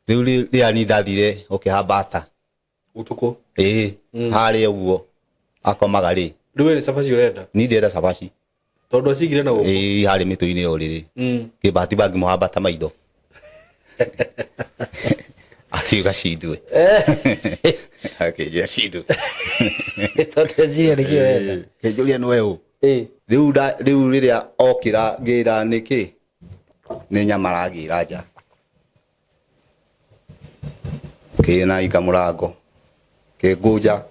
riu ria ni ndathire ukihambata utuko hari uguo akomaga ri riu ni sabaci urenda ni ndenda sabaci tondu acigire na guko hari mituini yo riri kibati bangi muhambata maitho asiga shidwe akija shidu tondu acigire ni kiwenda kejulia no eu riu riria okira ngira niki ni nyamaragira nja kina ikamurango kiguja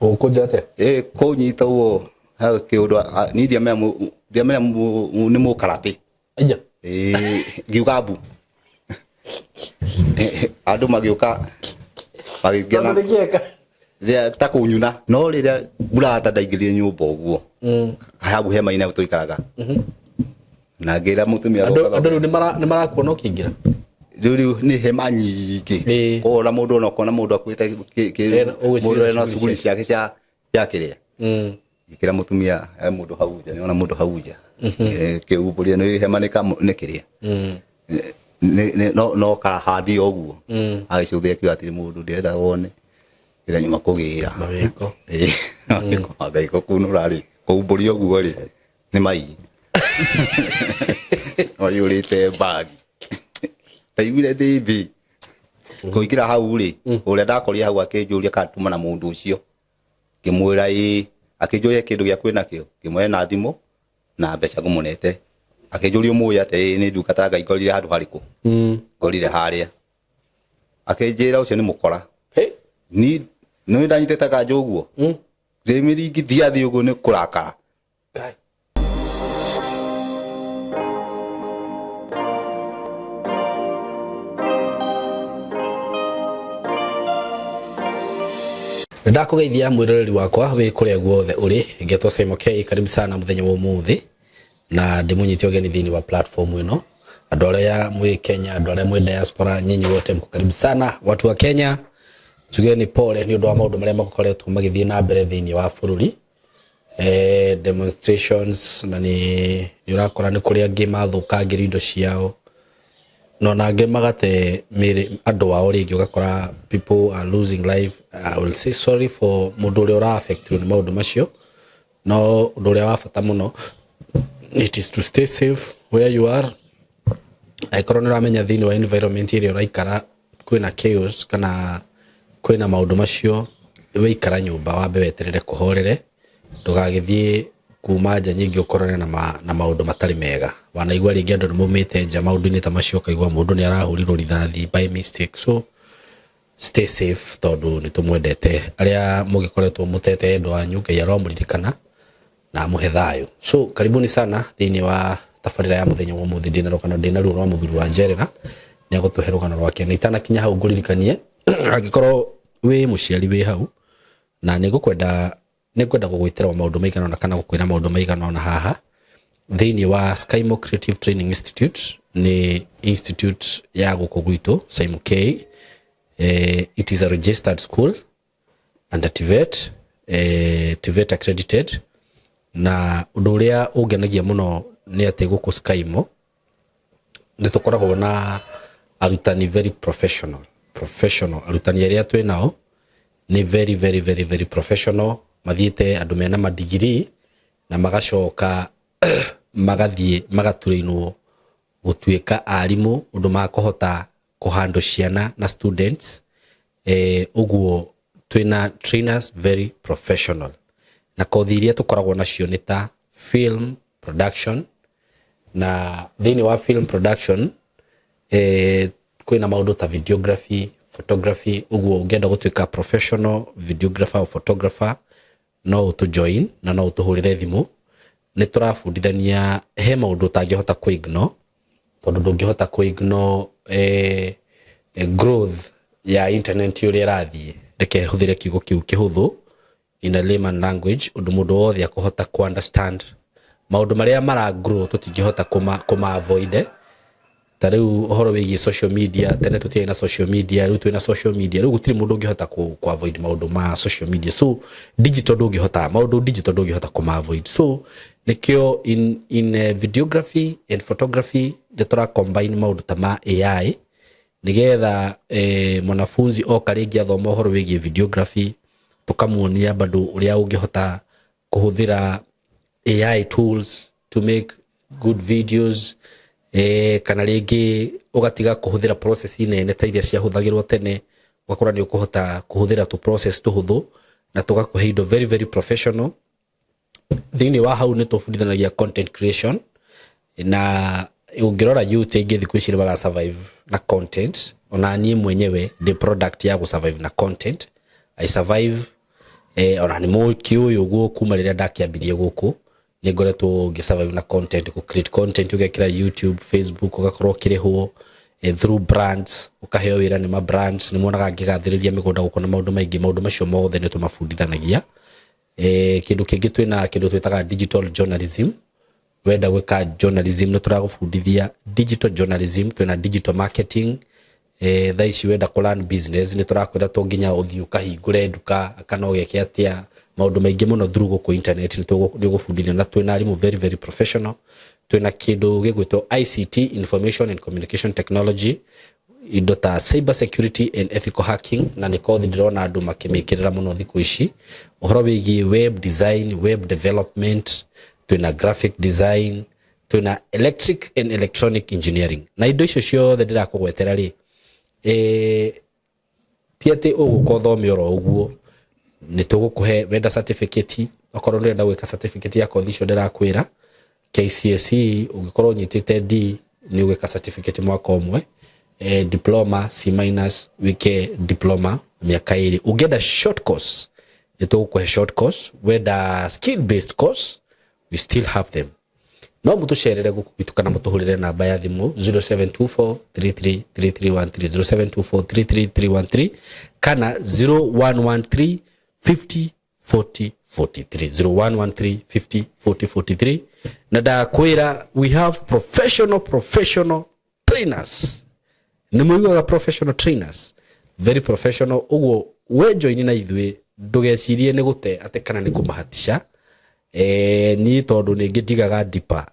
ukuja te kunyita uo ha kiundu ni ndiamenya ni mukarate anja giugabu andu magiuka magigena ria ta kunyuna no riria burata ndaingirie nyumba uguo habu hema ina tuikaraga na ngira mutumia andu ni marakuona ukiingira riu ni hema nyingi ora mundu no kona mundu akwite mundu ena shughuli ciake cia kiria ikira mutumia mundu hauja ni ona mundu hauja kiuburia ni hema ni kiria no ka hadi oguo agicuthia kiwa ati mundu ndenda wone ira nyuma kugira mawiko mawiko kunurari kuuburia oguo ri ni mai oyurite bag taiguire ndithi kuikira hau ri uria ndakoria hau akinjuria katuma na mundu ucio kimwira akinjuria kindu gia kwina kio kimwe na thimu na mbeca ngumunete akinjuria muya te ni ndukata ngai ngorire handu hariku ngorire haria akinjira ucio ni mukora ni no ndanyitete kanjo uguo ndemiringi thiathi uguo ni kurakara kai ndakugeithia mwiroreri wakwa wi kuria guothe uri ngetwo Simon K karibu sana muthenya wa umuthi na ndimunyite ogeni thini wa platform ino andu aria mwi Kenya andu aria mwi diaspora nyinyi wote mko karibu sana watu wa Kenya tugeni pole ni undu wa maundu maria makoretwo magithie na mbere thini wa bururi demonstrations na ni urakora ni kuria angi mathukangira indo ciao no nange magate miri andu wao ringi ugakora people are losing life. I will say sorry for mundu uria ura affect ni maundu macio no undu uria wa bata muno it is to stay safe where you are. Aikoro ni ramenya thini wa environment iria uraikara kwina chaos kana kwina maundu macio weikara nyumba wambe weterere kuhorere ndugagithie kuma nja nyingi ukorane na maundu matari mega wanaigwa ringi andu mumite nja maundu-ini ta macio kaigwa mundu ni arahurirwo rithathi by mistake. So stay safe tondu ni tumwendete aria mugikoretwo mutete endo anyu ngai aromuririkana na muhe thayu. So karibuni sana thini wa tabarira ya muthenya wa muthi ndina rokano ndina ruo rwa muthuri wa Njerera ni agutuhe rukano rwake na itana kinya hau nguririkanie angikorwo wi muciari wi hau na nigukwenda gugwitira maundu maigana na kana gukwira maundu maigana na haha thini wa Skymo Creative Training Institute ni institute ya guku gwitu Simon K. It is a registered school under TVET, TVET accredited na undu uria ungenagia muno ni ati guku Skymo ni tukoragwo na arutani very professional arutani aria twi nao ni very professional mathiete andu mena madigiri na magacoka magathie magaturinwo gutuika arimu undu makohota kuhandle ciana na students uguo twina trainers very professional na kothi iria tukoragwo nacio ni ta film production na thini wa film production kwina maundu ta videography photography uguo ungenda gutuika professional videographer or photographer no utu join na no utuhurire thimu ni turafundithania he maundu tangihota kuignore tondu ndungihota kuignore growth ya internet uri rathie reke huthire kiugo kiu kihuthu in a layman language undu mundu wothe akohota ku understand maundu maria mara grow tutingihota kuma avoid tariu uhoro wigi social media tene tutie na social media riu twina social media riu gutiri mundu ungihota ku avoid maundu ma social media. So digital ndungihota maundu digital ndungihota kuma avoid. So nikio in videography and photography the tora combine maundu ta ma AI nigetha mwanafunzi oka ringi athoma horo wigie videography tukamuonia bado uria ungihota kuhuthira AI tools to make good videos kana ringi ugatiga kuhuthira process nene ta iria cia huthagirwo tene wakora ni ukuhota kuhuthira tu process tuhuthu na tugakuhe indo very very professional thini wa hau ni tufundithanagia content creation na ungirora YouTube ingi thiku ici bara survive na content ona ni mwenyewe the product ya survive na content I survive ona ni mo kiuyu guku mariria ndakiambirie guku ni ngoretwo ngisurvive na content ku create content ugekira YouTube Facebook ugakorwo kirihwo through brands ukaheo wira ni ma brands ni monaga ngigathiriria migunda guko na maundu maingi maundu macio mothe ni tumafundithanagia kindu kingi twina kindu twitaga digital journalism wenda gwika journalism no turagufundithia digital journalism twina digital marketing tha ici wenda ku learn business ni turakwenda to nginya uthii ukahingure nduka kana ugeke atia maundu maingi muno through ku internet ni tugufundithia na twina arimu very very professional twina kindu gigwitwo ICT information and communication technology indo ta cyber security and ethical hacking na ni kothi ndirona andu makimikirira muno thiku ici uhoro wigi web design web development twina graphic design twina electric and electronic engineering na indo icio ciothe ndirakugwetera ri tiate ugukothomio ro uguo ni tugukuhe wenda certificate okorwo ndenda gwika certificate ya kothi icio ndirakwira KCSE ungikorwo nyitite D ni ugika certificate mwaka umwe diploma C- wike diploma miaka 2 ugenda short course ni tugukuhe short course wenda skill based course we still have them no mutucerere guku kana mutuhurire namba ya thimu 0724333313 kana 0113 50 40 43 0113 50 40 43 na da kwira we have professional trainers ni muigaga professional trainers very professional ugo we join na ithwe ndugecirie ni gute ate kana ni kumahatisha ni tondu ni ngidigaga dipa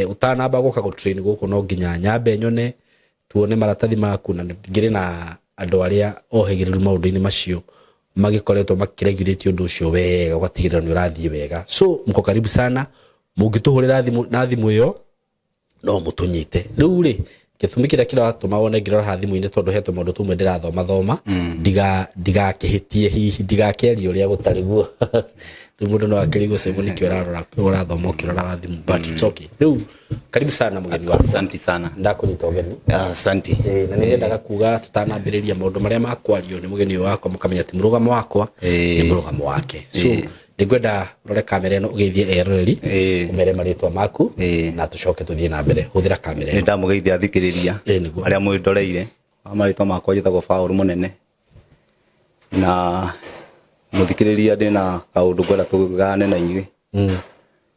utanamba guka go train guku no nginya nyambe nyone tuone maratathi maku na ngire na andu aria ohegiriru maundu-ini macio magikoretwo makiregulate undu ucio wega ugatigirira ni urathie wega so mko karibu sana mungituhurira thimu iyo no mutunyite riu ri githumi kira kira watuma wone ngirora thimu-ini tondu hetwo maundu tumwe ndirathoma diga kihitie hihi diga kerio ria gutari guo mundu no akirigo seboni kiorarora urathoma kirora thimu but it's okay riu karibu sana mugeni wa asante sana ndakunyita ugeni asante na ni ndendaga kuga tutanambiriria maundu maria makwario ni mugeni wakwa mukamenya ati murugamo wakwa ni murugamo wake so ndigwenda rore kamera ino ugeithie eroreri umere maritwa maku na tucoke tuthie na mbere huthira kamera ino ndamugeithia thikiriria aria mwindoreire maritwa makwa jitagwo Paul Munene na muthikiriria ndina kaundu ngwenda tugane na inyui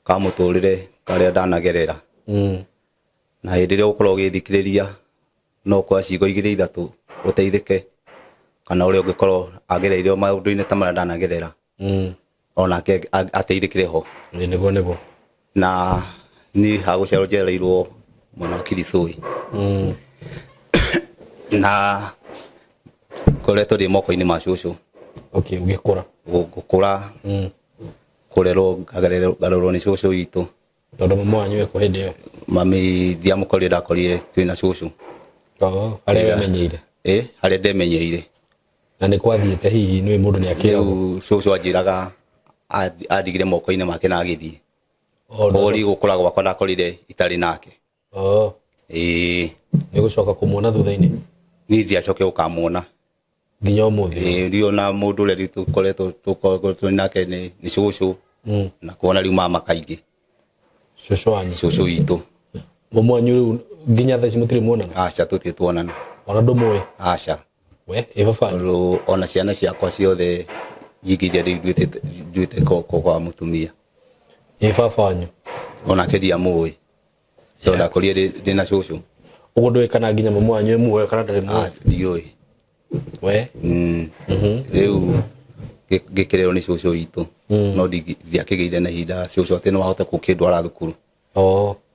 ka muturire karia ndanagerera na hindi ria ukorwo ugithikiriria no kwa cigo igire ithatu uteithike kana uria ungikorwo agereire maundu-ini ta maria ndanagerera ona ateithikire ho nego na ni hagucerwo njereirwo mwana Kirisoi na koretwo ndi moko-ini ma cucu okay ugikura gukura kurerwo garorwo ni cucu itu tondu mama wanyu eko hindi yo mami ndiamukorire ndakorire twina cucu aria amenyeire haria ndemenyeire na ni kwathiete hihi ni mundu ni akiragwo cucu anjiraga adigire moko-ini make na agithie kori gukura gwakwa ndakorire itari nake ni gucoka kumuona thutha-ini ni ndiacoke gukamwona nginya umuthi ndio na mundu uri tukoretwo nake ni cucu na kuona riu mama kaingi cucu wanyu cucu itu mama wanyu nginya thaa ici mutiri muonana aca tutie tuonana ona ndumwe aca we baba ona ciana ciakwa ciothe yigiria riu nduite kwa mutumia baba wanyu ona kiria muwi tondu akorire ndina cucu ugo ndui kana nginya mama wanyu emwe kana ndari muwe ndioi we riu gikirero ni cucu itu no ndiakigeire na hinda cucu ati no ahote gukindwara thukuru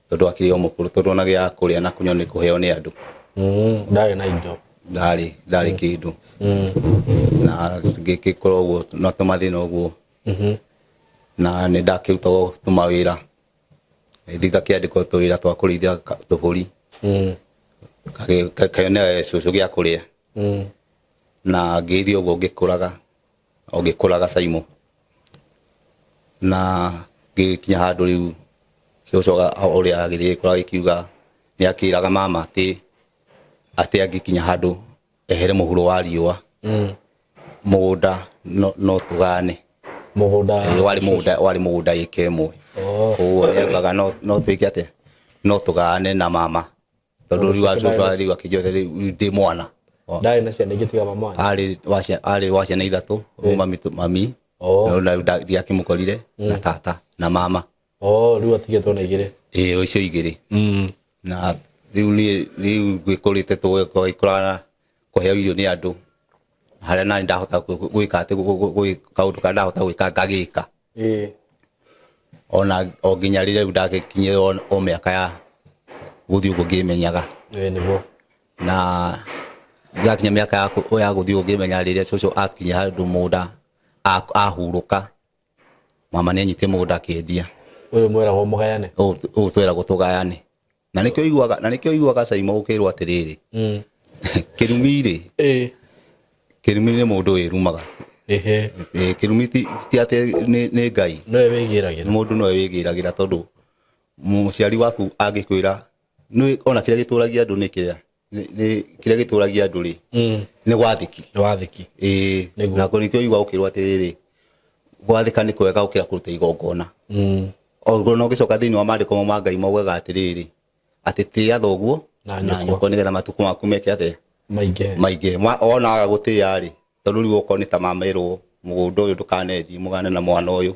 tondu akiri o mukuru tondu ona gia kuria na kunywa ni kuheo ni andu ndari na indo ndari kindu na ngikikoro guo no tumathina uguo na ni ndakiruta tumawira ithiga kiandiko tuwira twa kurithia tuburi kayone cucu gia kuria na ngithio uguo ngikuraga Saimo na gikinya handu riu cucu uria agithie kura ikiuga ni akiraga mama ati agikinya handu ehere muhuro wa riua mugunda no tugane mugunda wari mugunda ikemwe koguo niaugaga no twike ate no tugane na mama tondu riu cucu ari akijothe ndi mwana ndari na ciana igitiga mama ari wa ciana ithatu mami na ndiakimukorire na tata na mama riu atigetwo na igire ucio igire na riu gwikurite tugikorana kuheo irio ni andu haria nani ndahota gwika ati kaundu ka ndahota gwika ngagika ona o nginya riu ndagikinyire o miaka ya guthii uguo ngimenyaga niguo na ndakinya miaka ya guthii uguo ngimenya riria cucu akinya handu munda ahuruka mama ni anyite munda akiendia uyu mwera mugayane twera gutugayane na nikio iguaga Saimo ukirwo atiriri kirumiri kirumiri mundu wirumaga kirumiti ti ate ni ngai no wigiragira mundu no wigiragira tondu muciari waku agikwira ni ona kire gituragia andu ni kire gituragia andu ri ni wathiki na kunikio igua ukirwo atiriri gwathika ni kwega ukira kuruta igongona o no gicoka thini wa mandiko ma ngai maugaga atiriri ati tia thoguo na nyoko nigetha matuku maku meke ate maige ona aga gutia ri tondu riu ukoni ta mamerwo mugunda uyu ndukanendi mugane na mwana uyu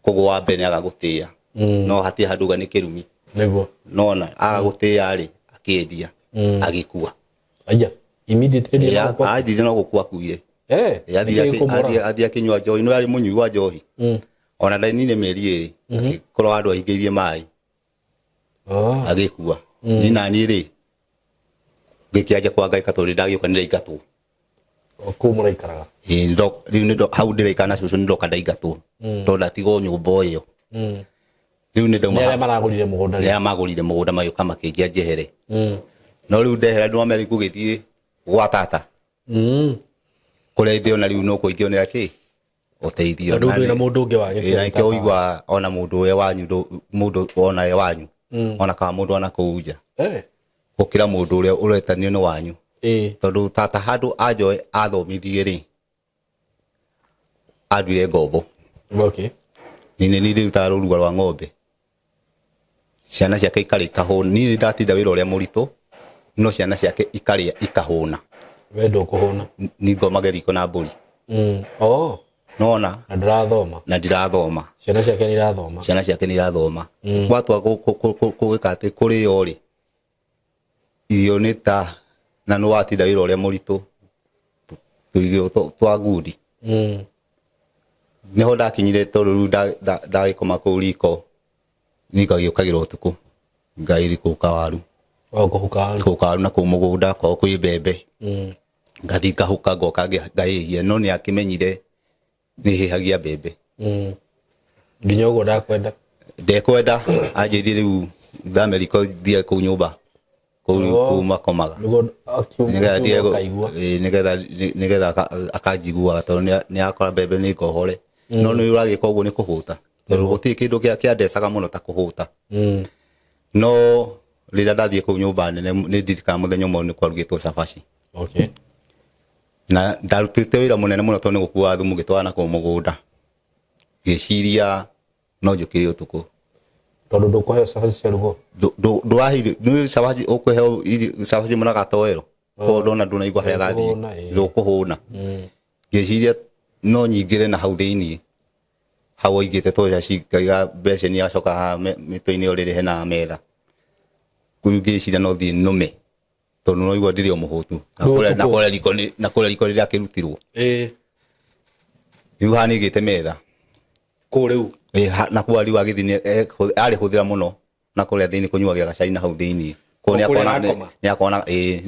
koguo wa mbere aga gutia no hati handuga ni kirumi niguo nona aga gutia ri akiendia agikua aya immediately athi no gukua kuire athi akinywa njohi no yari munyui wa njohi ona ndainine meri eri akikorwo andu ahingeirie mai agikua nina ni ri gikiaja kwa ngai katori ndagiuka ni ndaingatwo ku muraikaraga riu ndo hau ndiraikana cucu ni ndoka ndaingatwo tondu ndatigo nyumba iyo riu ni ndauma nere magurire mugunda magioka makinjia njehere no riu ndehera ndu ameri gugithie gwa tata kuria ndio na riu no kuingionera ki uteithio na mundu ungi wanyu na ikio igwa ona mundu we wanyu mundu ona ye wanyu ona kama mundu ona kuuja gukira mundu uria uretanio ni wanyu tondu tata handu ajoe athomithie ri aduire ngombo ni riuta rurugwa rwa ng'ombe ciana ciake ikarika huna ni ndatinda wira uria muritu no ciana ciake ikaria ikahuna wendo kuhuna ni ngomaga riko na mburi nona na ndirathoma ciana ciake ni irathoma watwa kugika ati kuri yori irio ni ta na no watinda wira uria muritu tuirio twa ngudi niho ndakinyire tondu ndagikoma kuu riko nikagiukagirwo utuku ngairi kuka waru na kuu mugunda kwao kwi mbembe ngathi ngahuka ngoka ngaihia no ni akimenyire ni hihagia mbembe nginya uguo ndekwenda anjithie riu ngameriko thie kuu nyumba kuu makomaga nigetha akanjigua tondu ni akora mbembe ni ngohore no ni uragika uguo ni kuhuta tondu guti kindu kiandecaga muno ta kuhuta no riria ndathie kuu nyumba nene ni ndirikana muthenya umwe ni kwarugitwo cabaci na ndarutite wira munene muno tondu ni gukua thumu gitwana kuu mugunda giciria no njukire utuku tondu ndukuheo cabaci cia rugo ndwahire ni cabaci ukuheo cabaci muna gatoero ko ndona nduna igwa haria gathie ndukuhuna giciria no nyingire na hau thiini hau oigite twaci ngaiga beceni acoka mitwe-ini uriri hena metha ngiciria no thii nume tondu no igua ndiri o muhutu na kuria riko riria akirutirwo riu hanigite metha ku riu na kwa riu agithini ari huthira muno na kuria thiini kunyuagira gacai na hau thiini ko ni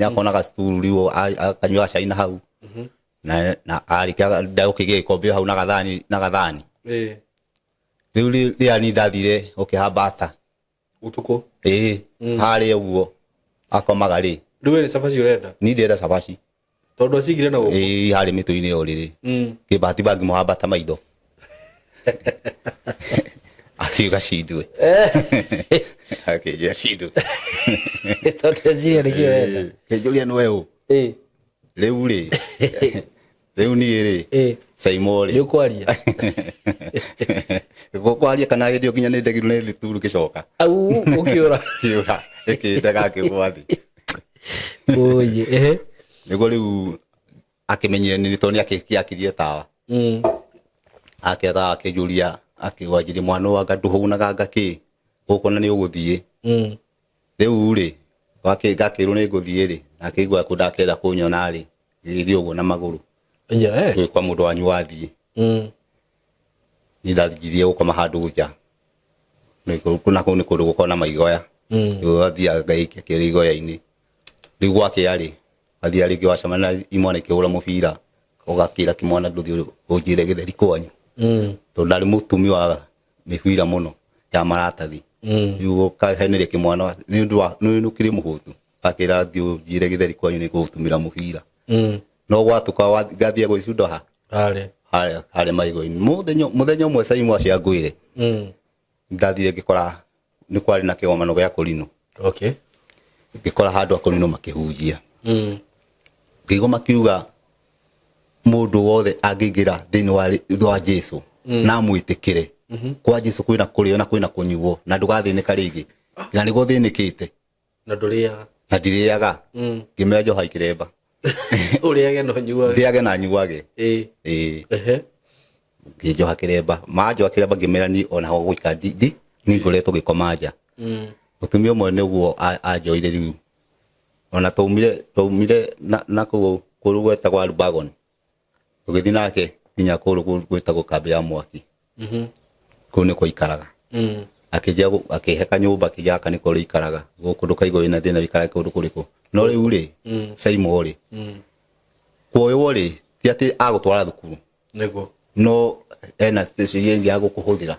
akona ga studio akanywa shaina hau na arika ndau kige kombe hau na gathani riu ria ni ndathire ukihambata utuko hari uguo akomaga ri riu ni sabaci urenda ni ndenda sabaci tondu acigire na guko hari mituini yo riri kibati bangi muhambata maitho akiuga shindwe akija shindwe tondu acigire ni kiwenda Julian wewe riu ri riu ni ri Saimori ni ukwaria gukwaria kana githio kinya ni ndegiru ni thituru gicoka au ukiura ikitaga kigwathi oye nigo riu akimenyire ni toni akikiakirie tawa aketha akijuria akiwajiri mwana wa gaduhunaga ngaki ukona ni uguthie riu ri gakiru ni nguthie ri akigwa kudakera kunyona ri githio uguo na maguru kwa mundu wanyu wathie ni ndathigirie gukoma handu nja kuna kuu ni kundu gukona maigoya athia ngaikia kirigoya-ini riu gwake ari athia ringi wacamana imwana ikihura mubira ugakira kimwana nduthi unjire githeri kwanyu tondu ndari mutumi wa mibira muno ya maratathi riu kahenire kimwana ni ndu kiri muhutu akira thi unjire githeri kwanyu ni gutumira mubira no gwatuka gathie gwicunda ha hari maigo-ini muthenya umwe Saimwa cia ngwire ndathire ngikora ni kwari na kigomano gya kurino ngikora handu akurino makihunjia ngigoma kiuga mundu wothe angingira thini wa Jesu na mwitikire kwa Jesu kwina kurio na kwina kunyuo na ndugathinika ringi na nigo thinikite na nduriaga na ndiriaga ngimera njoha ikiremba uriage no nyuage ndiage na nyuage ngijoha kiremba majo kiremba ngimera ni ona ho gwika ndi ni ngoretwo gikoma nja mutumia umwe niguo ajoire riu ona taumire na kurugweta kwa Lubagon ugithi nake kinya kurugweta gukambe ya mwaki kune ko ikaraga akija akiheka nyumba kijaka niko ri ikaraga gukundu kaigo ina thina ikaraga kundu kuriko no riu ri Saimori kuoyo ri ti ati agutwara thukuru nego no ena station yengi agukuhuthira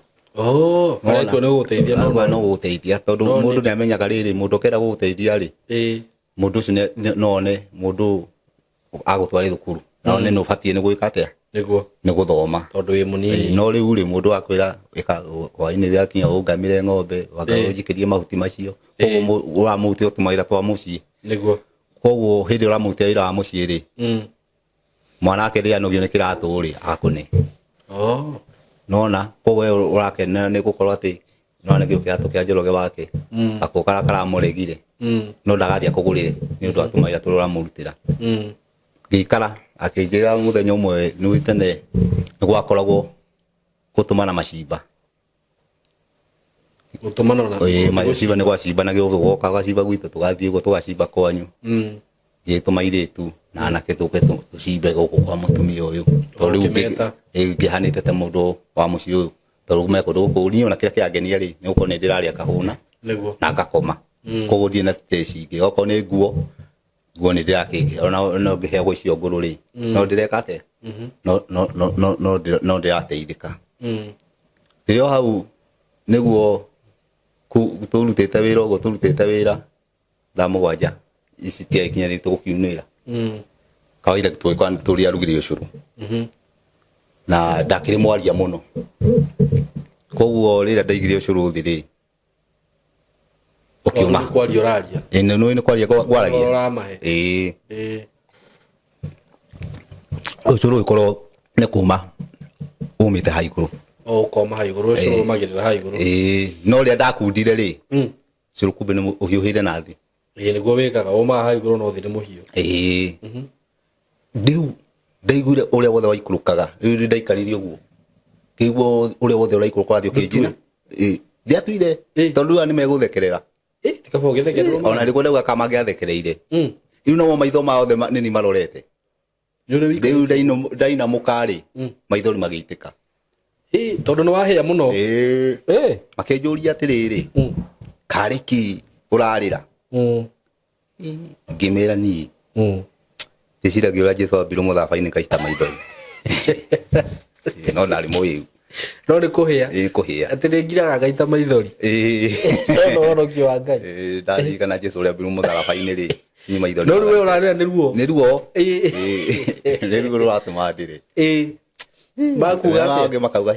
maretwo no guteithia no guteithia tondu mundu ni amenyaga riri mundu kenda guteithia ri mundu ucio none mundu agutwara thukuru none no fatie ni gwika atia nego ni guthoma tondu wi munini no riu ri mundu akwira ika kwa-ini ria kinya ungamire ng'ombe wakajikirie mahuti macio koguo uramuti utumaira twa mucii nego koguo hindi uramuti ira wa mucii ri mwana ake ria no ni kiratu ri akune nona koguo urakena ni gukorwo ati nona gio kiratu kia njoroge wake akokara karamuregire no ndagathia kugurire ni undu atumaira turura murutira gikara akijira muthenya umwe ni witene ni gwakoragwo gutumana macimba gutumana na macimba ni gwacimba na gio goka gwacimba gwitu tugathie go tugacimba kwanyu gituma iritu na anake tuke tucimbe guku kwa mutumia uyu tondu ngihanite te mundu wa mucii uyu tondu me kundu guku ni ona kira kiangenia ri ni uko ni ndiraria kahuna na ngakoma koguo ndie na stage ingi oko ni nguo ni ndirakiki ona ngihea gwicio nguru ri no ndireka ate no ndirateithika ririo hau niguo turutite wira uguo turutite wira thaa mugwanja ici tia kinya ni tugukiunira kawaida twikwa turia rugire ucuru na ndakiri mwaria muno koguo rira ndaigire ucuru thiri ukiuma kwaria uraria ino ni kwaria gwaragia ucuru ikoro ni kuma umite haiguru koma haiguru ucuru magirira haiguru no ria ndakundire ri ucuru kumbe ni uhiuhire nathi niguo wikaga uma haiguru no thiri muhiu ndiu ndaiguire uria wothe waikurukaga riu ndaikaririe uguo kiguo uria wothe uraikuruka thio kinjira ndiatuire tondu ni meguthekerera tikabo githekerera ona riko ndauga kama ngiathekereire riu no maitho maothe nini marorete riu ndaina mukari maitho ni magiitika tondu ni wahia muno makinjuria atiriri kariki urarira ngimera ni ndiciragia ũrĩa Jesũ ambirwo mũthabainĩ kaita maithori no ndarĩ mũiu no nĩ kũhĩa kũhĩa atĩ nĩ ngiraga gaita maithori no ũhonokio wa Ngai ndarikana Jesũ ũrĩa ambirwo mũthabainĩ rĩ ni maithori no rĩu ũrarĩra nĩ ruo nĩ ruo nĩ ruo rũratũma ndĩrĩ makuga atĩ angĩ makauga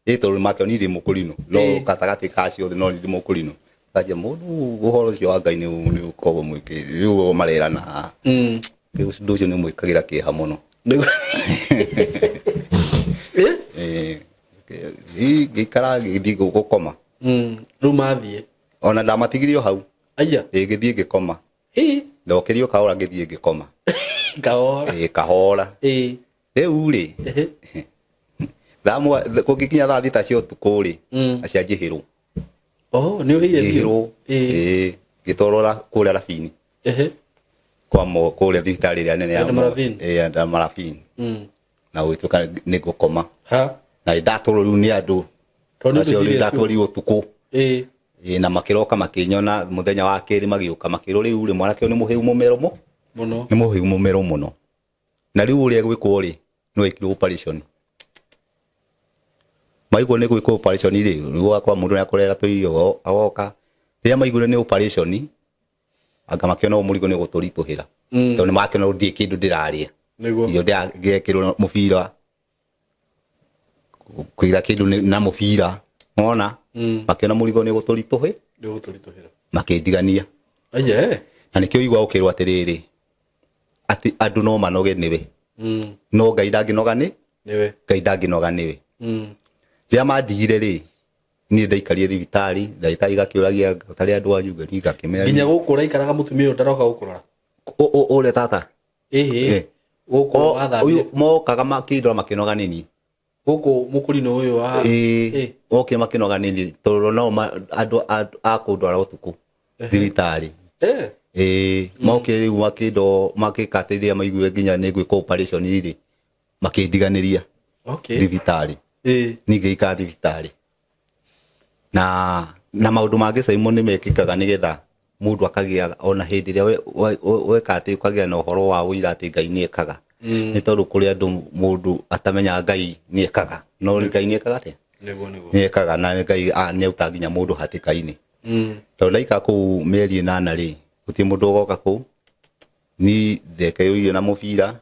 tondũ makĩonire mũkũrinũ no gatagatĩ ka ciothe no nĩ mũkũrinũ kaja mũndũ ũhoro ũcio wa Ngai nĩ ũkoragwo mwĩkĩ rĩu marerana ũndũ ũcio nĩ mwĩkagĩra kĩeha mũno gĩikara gĩthiĩ gũkoma rĩu mathiĩ ona ndamatigirio hau aya gĩthiĩ ngĩkoma ndokerio kahora ngĩthiĩ ngĩkoma kahora rĩu rĩ gũgĩkinya thaa thita cia ũtukũ rĩ acia njĩhĩrwo nĩ ũhĩire ngĩtwarwo kũrĩa Rabini kũrĩa thibitarĩ ĩrĩa nene ya Marabini na gũgĩtuĩka nĩ ngũkoma na ndatũrwo rĩu nĩ andũ acio ndatwarirwo ũtukũ na makĩroka makĩnyona mũthenya wa kerĩ magĩũka makĩrwo rĩu rĩ mwanake ũyũ nĩ mũhĩu mũmero mũno na rĩu ũrĩa gwĩkwo rĩ nĩ wekirwo operation maigwo nĩ gwĩkwo operation rĩ rĩu akwa mũndũ nĩ akorera tũirio agoka rĩrĩa maigwo nĩ operation anga makĩona mũrigo nĩ gũtũritũhĩra tondũ nĩ makĩona ndĩ kĩndũ ndĩrarĩa iyo ngekĩrwo mũbira kũiga kĩndũ na mũbira ona makĩona mũrigo nĩ gũtũritũhĩra makĩndigania na nĩkĩo igwa ũkĩrwo atĩrĩrĩ atĩ andũ no manoge nĩwe no Ngai ndangĩnoga nĩwe rĩrĩa mandigire rĩ niĩ ndaikarire thibitarĩ ndagĩtarĩ gakĩũragia tarĩ andũ anyu ngari gakĩmera nginya gũkũ ũraikaraga mũtumia ũyũ ndaroka gũkũrora ũrĩa tata gũkũ athambire mokaga makĩndora makĩnoga nini gũkũ mũkũrinũ ũyũ wa okire makĩnoga nini tondũ no andũ a kũndwara ũtukũ thibitarĩ mokire rĩu makĩkatĩrĩria maigue nginya nĩ gwĩka operation rĩ makĩndiganĩria thibitarĩ ningĩikara thibitarĩ na maũndũ mangĩ Simon nĩ mekĩkaga nĩgetha mũndũ akagĩa ona hĩndĩ ĩrĩa weka atĩ ũkagĩa na ũhoro wa ũira atĩ Ngai nĩ ekaga nĩ tondũ kũrĩ andũ mũndũ atamenya Ngai nĩ ekaga no Ngai nĩ ekaga atĩa nĩ ekaga na Ngai nĩ autaga nginya mũndũ hatĩka-inĩ tondũ ndaikara kũu mĩeri 8 rĩ gũtirĩ mũndũ ũgoka kũu ni theke irio na mũbira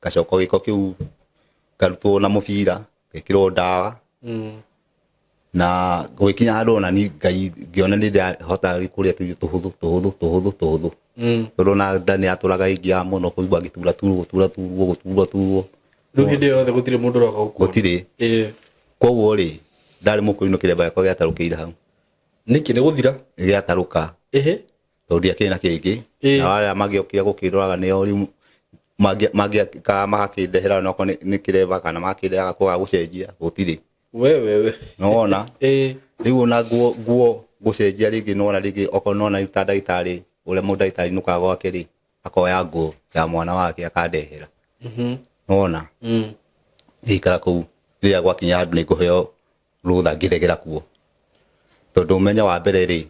gacoka gĩko kĩu karutwo na mũbira gekĩrwo ndawa na gũkinya handũ ona ni Ngai ngĩona nĩ ndahota kũrĩa tũhũthũ tondũ na ndani atũraga ingia mũno kũigua gĩtura turwo rĩu hĩndĩ yothe gũtirĩ mũndũ ũroka gũkũ gũtirĩ koguo rĩ ndarĩ mũkũrinũ kĩremba gĩakwa gĩatarũkĩire hau nĩkĩ nĩ gũthira gĩatarũka tondũ ndiakĩrĩ na kĩngĩ na arĩa magĩokire gũkĩndoraga nĩo rĩu magakĩndehera onokorwo nĩ kĩremba kana magakĩndeaga kwaga gũcenjia gũtirĩ wewe nona rĩu ona nguo gũcenjia rĩngĩ nona rĩngĩ okorwo nona ta ndagĩtarĩ ũrĩa mũndagĩtarĩ nũkaga gwake rĩ akoya nguo ya mwana wake akandehera nona gĩikara kũu rĩrĩa gwakinya handũ nĩ ngũheo rũtha ngĩregera kuo tondũ ũmenya wa mbere rĩ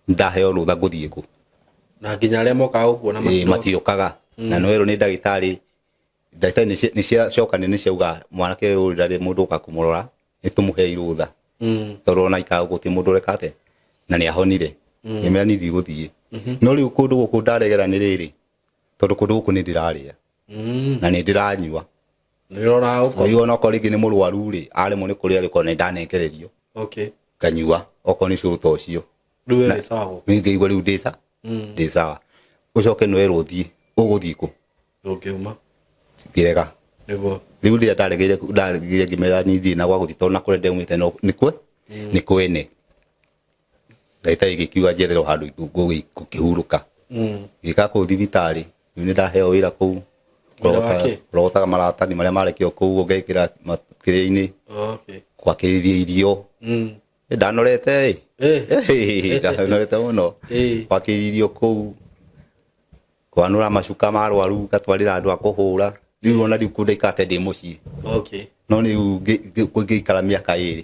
ndaheo rũtha ngũthiĩ kũ na nginya arĩa mokaga gũkuona matiũkaga na no erwo nĩ ndagĩtarĩ nĩ ciacokanĩ nĩ ciauga mwanake ũyũ ndarĩ mũndũ ũka kũmũrora nĩ tũmũhei rũtha tondũ ona ikara gũtirĩ mũndũ ũreka atĩa na nĩ ahonire nĩmera nĩ thiĩ gũthiĩ no rĩu kũndũ gũkũ ndaregera nĩ rĩrĩ tondũ kũndũ gũkũ nĩ ndĩrarĩa na nĩ ndĩranyua nĩũrona okorwo rĩngĩ nĩ mũrwaru rĩ aremwo nĩ kũrĩa rĩkorwo nĩ ndanengererio nganyua okorwo nĩ cũrũ ta ũcio ngĩigua rĩu ndĩ sawa ũcoke nĩ werwo ũthiĩ ũgũthiĩ kũ ngĩrega rĩu rĩrĩa ndaregire ngĩmera niĩ thiĩ na gwa gũthiĩ tondũ na kũrĩa ndaumĩte nĩ kwene ndagĩtarĩ gĩkiuga njetherwo handũ ngũkĩhurũka gĩka kũu thibitarĩ rĩu nĩ ndaheo wĩra kũu rogotaga maratani marĩa marekio kũu ngekĩra kĩrĩa-inĩ kwakĩrĩria irio ndanorete ndanorete mũno kwakĩrĩria irio kũu kwanũra macuka marwaru gatwarĩra andũ a kũhũra rĩu ona rĩu kũndaikara atĩ ndĩ mũciĩ no rĩu ngĩikara mĩaka 2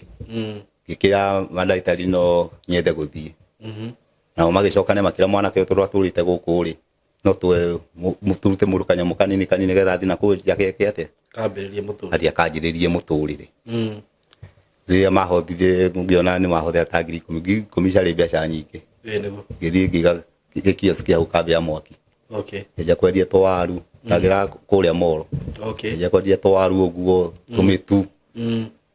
ngĩkĩra mandagĩtarĩ no nyende gũthiĩ na magicokane makira mwana ke toro aturite guku ri no twe muturute muru kanyamu kanini getha thina ku jake ate kambiririe muturire athia kanjiririe muturire riria mahothire ngiona ni mahothe ta 10,000 ciarĩ mbeca nyingĩ ngĩthiĩ ngiga kioski hau kambĩ mwaki nja kwendia twaru ndagira kũrĩa moro nja kwendia twaru ũguo tũmĩtu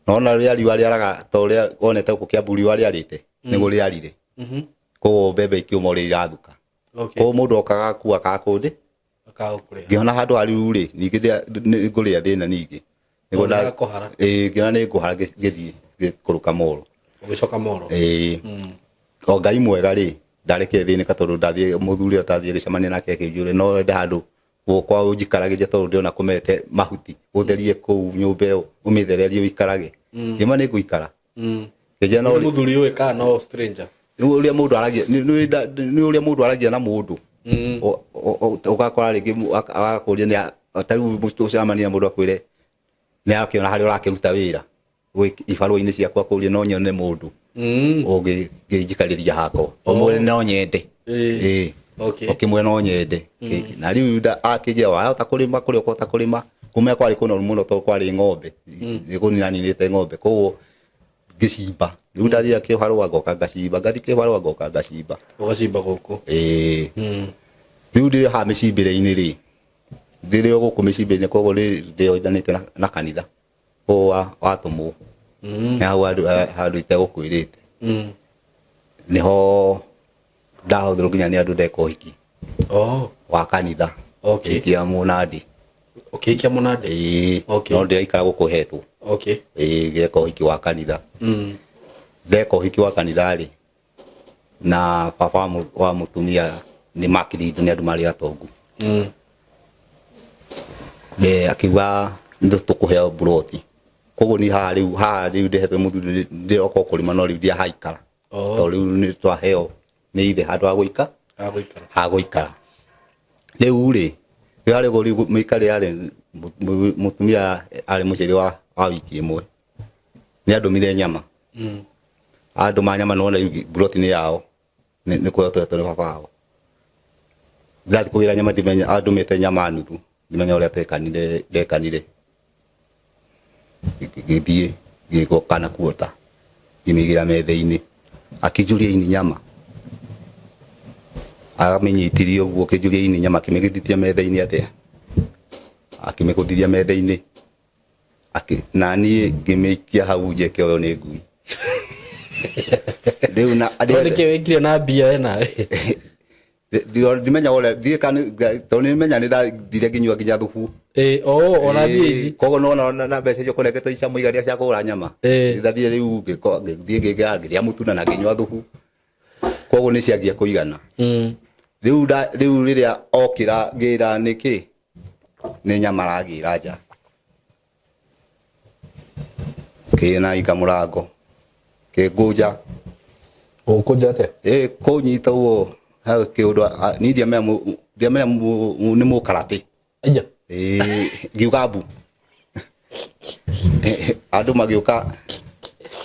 nona rĩrĩa riũa rĩaraga ta ũrĩa wonete gũkũ Kĩambu riũa rĩarĩte nĩguo rĩarire koguo mbembe ikiuma ũrĩa irathuka koguo mũndũ okaga kuua kakũndĩ ngĩona handũ hariu rĩ ningĩ ngũrĩa thĩna ningĩ ngĩona nĩ ngũhara ngĩthiĩ ngĩkũrũka moro ũgĩcoka moro o Ngai mwega rĩ ndareke thĩnĩka tondũ ndathiĩ mũthuri atathiĩ gĩcemania nake akĩnjũria no ndĩ handũ gũkwa ũnjikaragĩria tondũ ndĩona kũmete mahuti ũtherie kũu nyũmba ĩyo ũmĩthererie ũikarage ngĩma nĩ ngũikara mũthuri ũyũ kana no stranger ũrĩa mũndũ aragia nĩ ũrĩa mũndũ aragia na mũndũ ũgakora rĩngĩ agakũria nĩ tarĩu mũcemania mũndũ akwĩre nĩ akĩona harĩa ũrakĩruta wĩra ibarũa-inĩ ciakwa kũria no nyone mũndũ ũngĩnjikarĩria hako ũmwĩre no nyende ũkĩmwĩra no nyende na rĩu akĩnjĩra wahota kũrĩma kũrĩa ũkũhota kũrĩma kũmenya kwarĩ kũnoru mũno tondũ kwarĩ ng'ombe nĩkũnina ninĩte ng'ombe koguo ngĩcimba rĩu ndathiĩ kĩbarũa ngoka ngacimba ngathiĩ kĩbarũa ngoka ngacimba ũgacimba gũkũ rĩu ndĩrĩ haha mĩcimbĩre-inĩ rĩ ndĩrĩ o gũkũ mĩcimbĩre-inĩ koguo ndĩoithanĩte na kanitha koguo watũmwo nĩ hau handũ itegũkwĩrĩte nĩho ndahũthĩrwo nginya nĩ andũ ndeka ũhiki wa kanitha ũhikia mũnandi ũkĩhikia mũnandi no ndĩraikara gũkũ hetwo ngeka ũhiki wa kanitha ndeka ũhiki wa kanitha rĩ na baba wa mũtumia nĩ makĩrĩte nĩ andũ marĩ atongu akiuga tũkũheo buroti koguo ni haha rĩu ndĩhetwo mũthuri ndĩroka kũrĩma no rĩu ndiahaikara tondũ rĩu nĩ twaheo nĩ ithe handũ ha gũikara rĩu rĩ harĩ ũguo mũikare yarĩ mũtumia arĩ mũciari wa wiki ĩmwe nĩ andũmire nyama andũma nyama nona rĩu buroti nĩ yao nĩ kũheo twetwo nĩ baba wao ndathiĩ kũgĩra nyama ndimenya andũmĩte nyama nuthu ndimenya ũrĩa ndekanire gĩthiĩ gĩgoka na kuota ngĩmĩigĩra metha-inĩ akĩnjũria ini nyama akamĩnyitirie ũguo akĩnjũria ini nyama akĩmĩgĩthithia metha-inĩ atĩa akĩmĩgũthithia metha-inĩ na niĩ ngĩmĩikia hau njeke ũyũ nĩ ngui rĩu na nĩkĩ wĩkire na mbia nawe ndimenya ũrĩa tondũ nĩmenya nĩ ndathire nginyua nginya thubu ona mbia ici koguo nona na mbeca icio kũnengetwo icia mũigaria cia kũgũra nyama ndathire rĩu ngĩthiĩ ngĩrĩa mũtuna na ngĩnyua thubu koguo nĩ ciangia kũigana rĩu rĩrĩa okĩra ngĩra nĩkĩ nĩ nyama aragĩra nja kĩna ika mũrango kĩngũnja ũkũnja atĩa kũnyita ũguo hau kĩũndũ niĩ ndiamenya nĩ mũkarate ngiuga mbu andũ magĩũka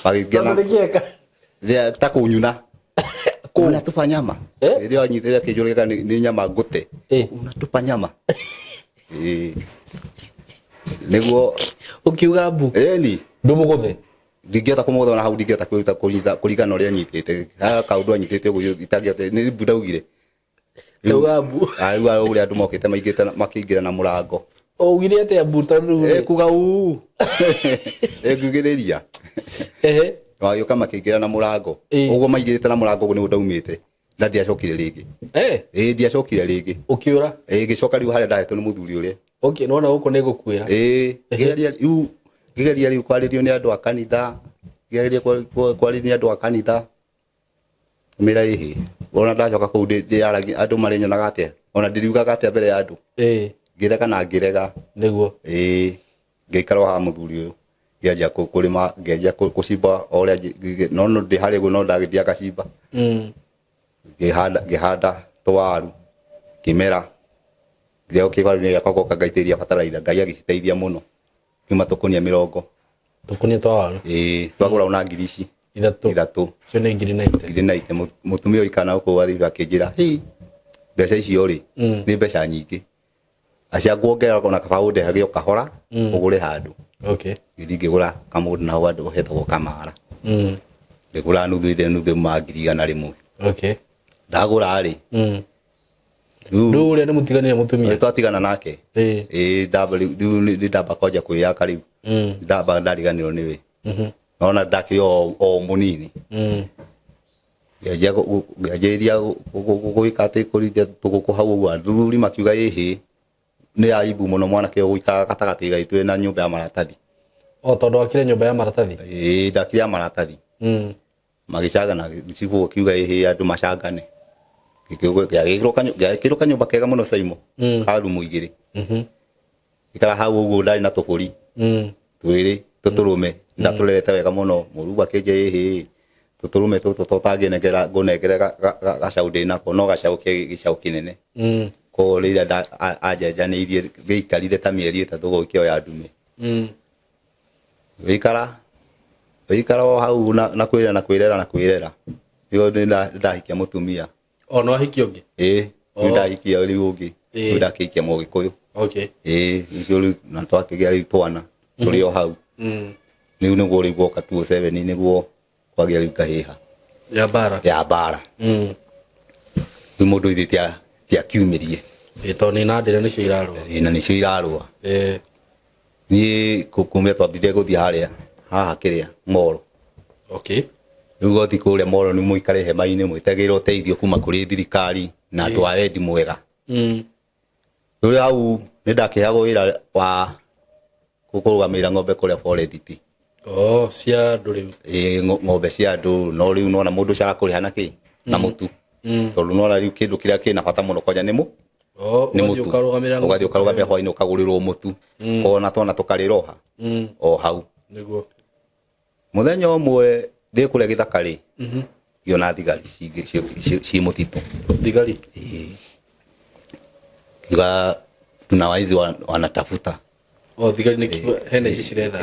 magĩkena ta kũnyuna unatupa nyama ndio anyitĩte akĩnjũria nĩ nyama ngũte unatupa nyama nĩguo ũkiuga mbu ni ndũmũgũthe ndingĩhota kũmũgũtha na hau ndingĩhota kwĩruta kũringana ũrĩa anyitĩte kaũndũ anyitĩte ũguo itangĩhota nĩ mbu ndaugire uga mbu rĩu ũrĩa andũ mokĩte makĩingĩra na mũrango ugire atĩa mbu tondũ kuga ngugĩrĩria wagĩũka makĩingĩra na mũrango ũguo maingĩrĩte na mũrango ũguo nĩguo ndaumĩte na ndiacokire rĩngĩ ndiacokire rĩngĩ ũkĩũra gĩcoka rĩu harĩa ndahetwo nĩ mũthuri ũrĩa nona gũkũ nĩ gũkuĩra ngĩgeria rĩu kwarĩrio nĩ andũ a kanitha ngĩgeria kwarĩrio nĩ andũ a kanitha mĩra ĩhĩ ona ndacoka kũu ndĩaragia andũ marĩnyonaga atĩa ona ndĩriugaga atĩa mbere ya andũ ngĩrega na ngĩrega nĩguo ngĩikara haha mũthuri ũyũ ngĩanjia kũrĩma ngĩanjia gũcimba o ũrĩa no ndĩ harĩa ũguo no ndagĩthiĩ agacimba ngĩhanda tũwaru kĩmera rĩo kĩgwaru-inĩ gĩakwa ngoka ngaitĩria bataraitha Ngai agĩciteithia mũno kiuma tũkũnia 20 tũkũnia twa waru twagũra ona ngiri ici ithatũ cio nĩ ngiri naite mũtumia oikana ũkũ athiĩ akĩnjĩra mbeca icio rĩ nĩ mbeca nyingĩ acia nguongerera ona kaba ũndehage o kahora ũgũre handũ gĩthiĩ ngĩgũra kamũndũ na handũ hetagwo Kamara ngĩgũra nuthu ma ngiri igana rĩmwe ndagũra rĩ rĩu ũrĩa nĩ mũtiganire mũtumia twatigana nake rĩu ndamba kwanja kwĩyaka rĩu ndamba ndariganĩrwo nĩwe nona ndakĩrĩ o mũnini ngĩanjĩrĩria gũgĩka atĩ kũrithia tũgũkũ hau ũguo athuri makiuga nĩ aibu mũno mwanake ũyũ gũikara gatagatĩ gaitũ na nyũmba ya maratathi tondũ akire nyũmba ya maratathi ndakire ya maratathi magĩcangana gĩcigo kiuga andũ macangane gĩkĩrwo kanyũmba kega mũno Saimo ka rumu igĩrĩ gĩkara hau ũguo ndarĩ na tũbũri twĩrĩ tũtũrũme ndatũrerete wega mũno mũrugu akĩnjĩra tũtũrũme tũtũ tũtangĩnengera ngũnengere gacaũ ndĩ nako no gacaũ gĩcaũ kĩnene ko rĩrĩa anjenjanĩirie gĩikarire ta mĩeri ĩtatũ gũkĩoya ndume gĩikara o hau na kwĩrera nĩo ndahikia mũtumia no ahikia ũngĩ nĩ ndahikia rĩu ũngĩ nĩ ndakĩhikia Mũgĩkũyũ icio rĩu na twakĩgĩa rĩu twana tũrĩ o hau rĩu nĩguo rĩu guoka 2007 nĩguo kwagĩa rĩu kahĩha ya mbara rĩu mũndũ ithe tiakiumĩrie tondũ nĩ nandĩra nĩcio irarũa na nĩcio irarũa niĩ kumia twambire gũthiĩ haha kĩrĩa Moro rĩu gothi kũrĩa Moro nĩ mũikare hema-inĩ mwĩtegĩrĩra ũteithio kuma kũrĩ thirikari na andũ a wendi mwega rĩu hau nĩ ndakĩheagwo wĩra wa kũrũgamĩrĩra ng'ombe kũrĩa Forest cia andũ rĩu ng'ombe cia andũ no rĩu nona mũndũ ũcio arakũrĩha na kĩ na mũtu tondũ nona rĩu kĩndũ kĩrĩa kĩna bata mũno kwanja nĩ mũtu ũgathiĩ ũkarũgamĩra hwainĩ ũkagũrĩrwo mũtu kona twana tũkarĩroha o hau mũthenya ũmwe ndĩ kũrĩa gĩthaka rĩ ngĩona thigari ciĩ mũtitũ kiuga tunawaizi wanatafuta thigari nĩ hena ici ciretha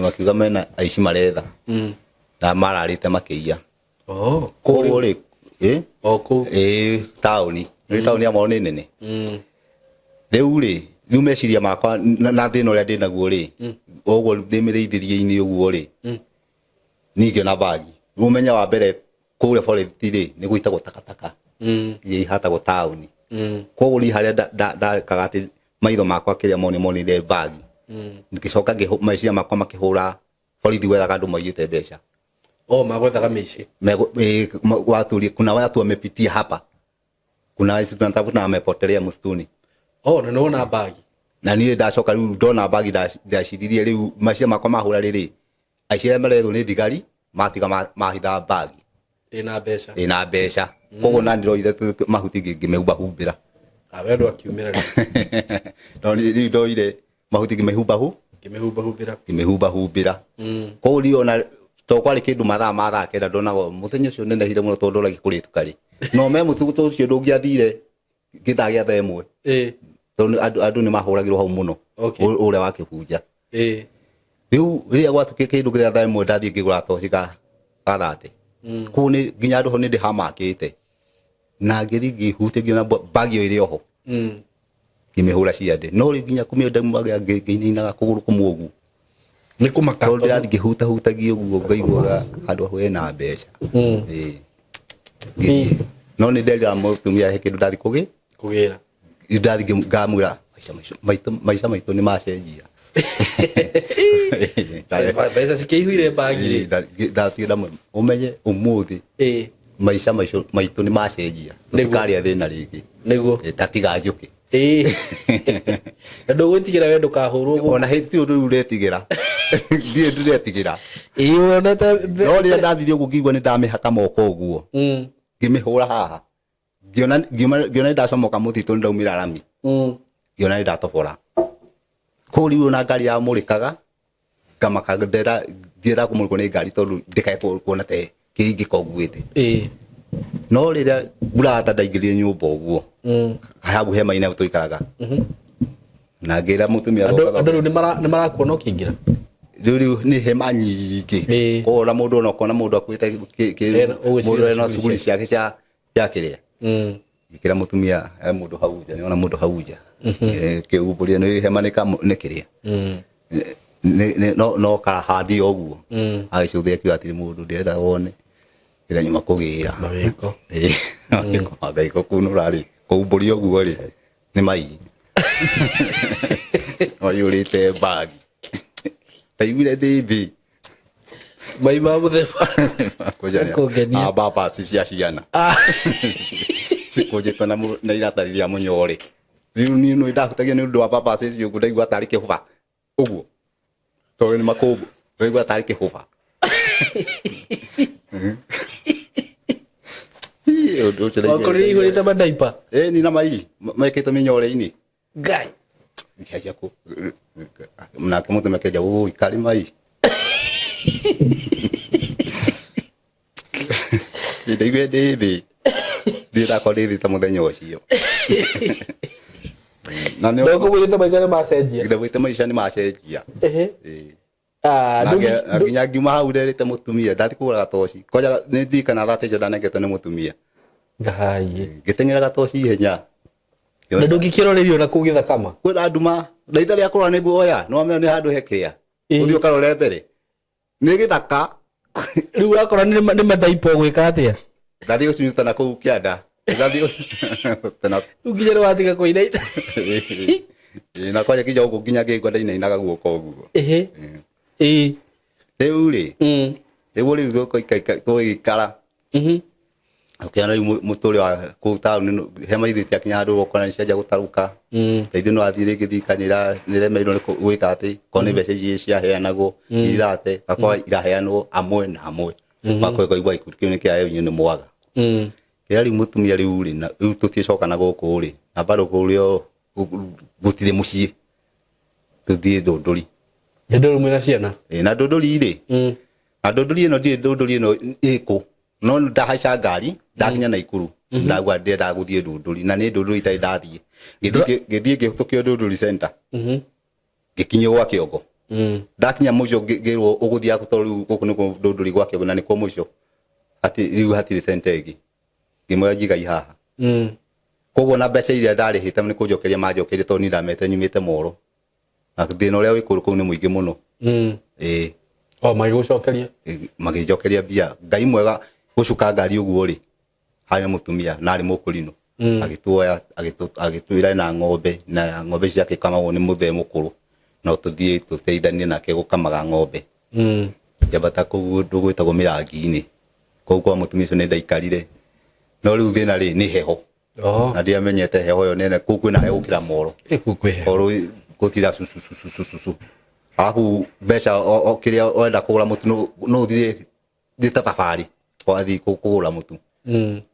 makiuga mena aici maretha na mararĩte makĩiya kũu rĩ taũni ya Moro nĩ nene rĩu meciria makwa na thĩna ũrĩa ndĩ naguo rĩ ũguo ndĩmĩrĩithĩrie-inĩ ũguo rĩ ningĩona bagi ũmenya wa mbere kũrĩa Forest rĩ nĩ gũitagwo takataka iria ihatagwo taũni koguo rĩ harĩa ndakaga atĩ maitho makwa kĩrĩa monire bagi ngĩcoka meciria makwa makĩhũra borithi gwethaga andũ maiyĩte mbeca magwethaga mĩici watulia kuna watu wamepitia hapa kuna watu tunatafuta na wamepotelea msituni na naona bagi na niĩ ndacoka rĩu ndona bagi ndaciririe rĩu meciria makwa mahũra rĩrĩ aici arĩa marethwo nĩ thigari matiga mahitha bagi ĩna mbeca koguo na ndirorire mahuti ngĩmehumbahũmbĩra wendo akiumĩra rĩu ndoire mahuti ngĩmehumbahũmbĩra koguo rĩu ona to kwarĩ kĩndũ mathaa kenda ndonaga mũthenya ũcio nenehire mũno tondũ ndoragĩ kũrĩtu karĩ no me mũtuguto ũcio ndũngĩathire gĩthaa gĩa thaa ĩmwe tondũ andũ nĩ mahũragĩrwo hau mũno ũrĩa wa Kĩbunja rĩu rĩrĩa gwatukĩka kĩndũ gĩa thaa ĩmwe ndathiĩ ngĩgũra toci ka 30 kũu nĩ nginya andũ ho nĩ ndĩhamakĩte na ngĩthiĩ ngĩhutia ngiona bagi ĩrĩ oho ngĩmĩhũra ciande no rĩu nginya kumia ndaumaga ngĩinaga kũgũrũ kũmwe ũguo nĩ kũmaka tondũ ndĩrathiĩ ngĩhutahutagia ũguo ngaiguaga handũ hau hena mbeca no nĩ nderira mũtumia he kĩndũ ndathiĩ kũgĩra ndathiĩ ngamwĩra maica maitũ nĩ macenjia mbeca cikĩihũire bagi ndatigĩra ũmenye ũmũthĩ maica maitũ nĩ macenjia tũtikarĩa thĩna rĩngĩ nĩguo tatiga njũkĩ na ndũgwĩtigĩra we ndũkahũrwo ona hĩndĩ ĩyo rĩu ũretigĩra ndiĩ ndĩretigĩra no rĩrĩa ndathiire ũguo ngĩigua nĩ ndamĩhaka moko ũguo ngĩmĩhũra haha ngĩona nĩ ndacomoka mũtitũ nĩ ndaumĩra rami ngĩona nĩ ndatobora kũu rĩu ona ngari yamũrĩkaga ngamaka njĩra kũmũrĩkwo nĩ ngari tondũ ndĩkae kuona te kĩringĩka ũguĩte no rĩrĩa burata ndaingĩrire nyũmba ũguo hau hema-inĩ tũikaraga na ngĩra mũtumia andũ rĩu nĩ marakuona ũkĩingĩra riu ni hema nyingi ora mundu no kona mundu akwite mundu ena suguri ciake cia kiria ikira mutumia mundu hau nja ni ona mundu hau nja kiuburia ni hema ni kiria no kara hadi oguo agicuthe kiu ati mundu ndirenda wone ira nyuma kugira mawiko mawiko kuno rari kuuburia oguo ri ni mai oyurite bag taiguire ndithi mai mabuthe kujania baba cia ciana sikujitwa na iratariria munyore riu ni no ndakutagia ni undu wa baba cia ndaigua tari kihuba uguo to ni makubu ndaigua tari kihuba wakori igurite madaipa ni na mai mekite minyore-ini ngai ngiaja ku mnake mutu mekeja ikari mai ndaigua ndithi ndira koriri ta muthenya ucio na ni ndogwite maisha ni macenjia ndogwite maisha ni macenjia nginya ngiuma hau nderite mutumia ndathi kugura gatoci koja ni ndikana thate jo ndanengetwo ni mutumia ngai ngitengera gatoci ihenya na ndungikiroririo na kugitha kama kwira nduma ndaitha ria kurora niguo oya no ame ni handu hekia uthio karore mbere ni githaka riu wakora ni madaipo gwika atia ndathi ucinyuta na kuu kianda ndathi tena nginya watiga kuinaita na kwaja kija huko nginya ngigwa ndainainaga guoko uguo riu ri riu thoko ikara ukiana muturi wa kuta hema ithiti akinya handu ukona ni cianjia gutaruka teithio no athire ngithikanira niremeirwo ni gwika ati kone mbeca ici ciaheanagwo ithate gakwa iraheanwo amwe na amwe makwego igwa ikukiu ni kiayo ni mwaga kira riu mutumia riu ri riu tuticokana guku ri na bado kurio gutire mucii tuthie ndunduri ndunduri mwina ciana na ndunduri ri na ndunduri ino ndi ndunduri ino iku no ndahaica ngari ndakinya Naikuru ndagwa ndenda guthie ndunduri na ni ndunduri itai ndathie ngithie ngihtukio ndunduri center ngikinyo gwa kiongo ndakinya muico ngirwo uguthia akutoru guku ni ndunduri gwa kiongo na ni kwa muico ati riu hatire center igi ngimwe njigai haha koguo na mbeca iria ndarihite ni kunjokeria manjokerie to ni ndamete nyumite moro na thina uria wikuru kuu ni muingi muno magigucokeria magicokeria bia ngai mwega gucuka ngari uguo ri hari mutumia na ari mukurino agituoya agitwira na ng'ombe ciake kamagwo ni muthe mukuru no tuthie tuteithanie nake gukamaga ng'ombe yabata kugu ndugwitagwo mirangi-ini koguo mutumia ucio ni ndaikarire no riu thina ri ni heho na ndiamenyete heho yo nene kuku na heho kira moro oro gutira susu ahu mbeca kiria oenda kugura mutu no uthire thita tafari wathi kugura mutu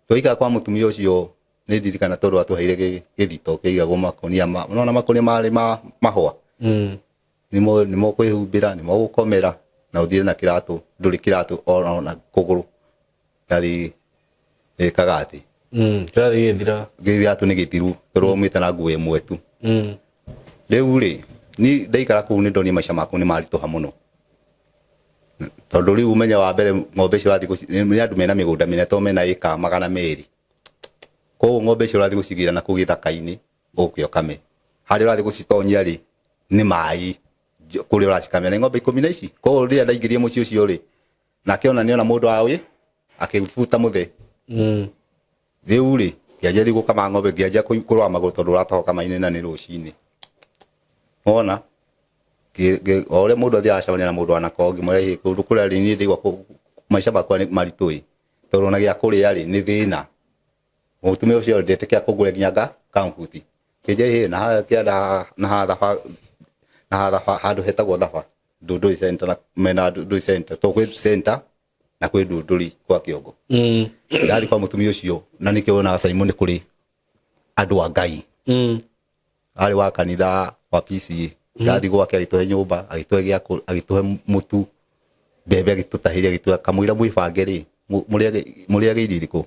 toika kwa mutumia ucio ni ndirikana tondu atuheire githito kiigagwo makonia no na makonia mari mahwa nimo kwihumbira nimo gukomera na uthire na kiratu nduri kiratu ona kuguru kari kagati kirathi githira ni githiru tondu mwita na nguo imwe tu riu ri ni ndaikara kuu ni ndoni maisha maku ni marituha muno tondu riu umenya wa mbere ng'ombe icio urathi ni andu mena migunda mine to mena ika 200 koguo ng'ombe icio urathi gucigira na kuu githaka-ini gukio kame hari urathi gucitonyia ri ni mai kuria uracikamia ni ng'ombe 10 ici koguo ria ndaingirie muci ucio ri na kiona ni ona mundu awi akifuta muthe riu ri ngianjia gukama ng'ombe ngianjia kurwa maguru tondu uratoka maini na ni rucini ona ore mundu athia acabania na mundu anakongi mure kundu kuria ri ni ndigwa maisha makwa ni maritui tondu na gia kuria ri ni thina mutumia ucio ndetikia kugure nginya kamputi kije hi na kiada na hatha handu hetagwo thafa ndunduri center na mena ndunduri center to kwi center na kwi ndunduri kwa kiongo ndathi kwa mutumia ucio na nikiona Simon kuri andu a Ngai ari wa kanitha wa PCA ndathi gwake agituhe nyumba agituhe mutu bebe agitutahiria agituhe kamwira mwibange ri muri agiririku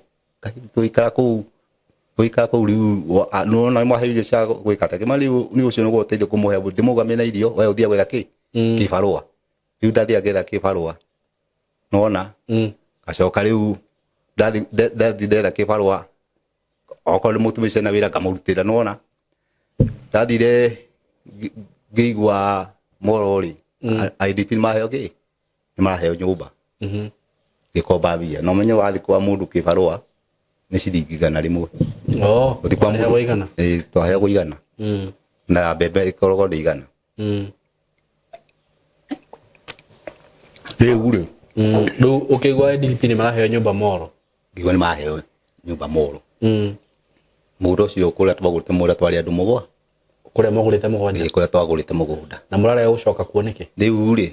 tuikara ku riu no na mwahirie cia gwikata kimali ni ucio no guteithia kumuhe ndimuga mena irio we uthia gwetha ki kibarua riu ndathi agetha kibarua nona gacoka riu ndathi ndetha kibarua okorwo mutumice na wira ngamurutira nona ndathire ngĩigua morori IDP maheo ki nimaheo nyumba gikomba bia no menye wathi kwa mundu kibarua ni ciringi 100 utikwa mundu igana twaheo kuigana na bebe ikorogo ndigana riu ukigwa IDP ni maraheo nyumba moro ngigwa ni maheo nyumba moro mundu ucio kuria twagurite mura twari andu mugwa kuria mogurite mugwanja kuria twagurite mugunda na murare gucoka kuoneke riu ri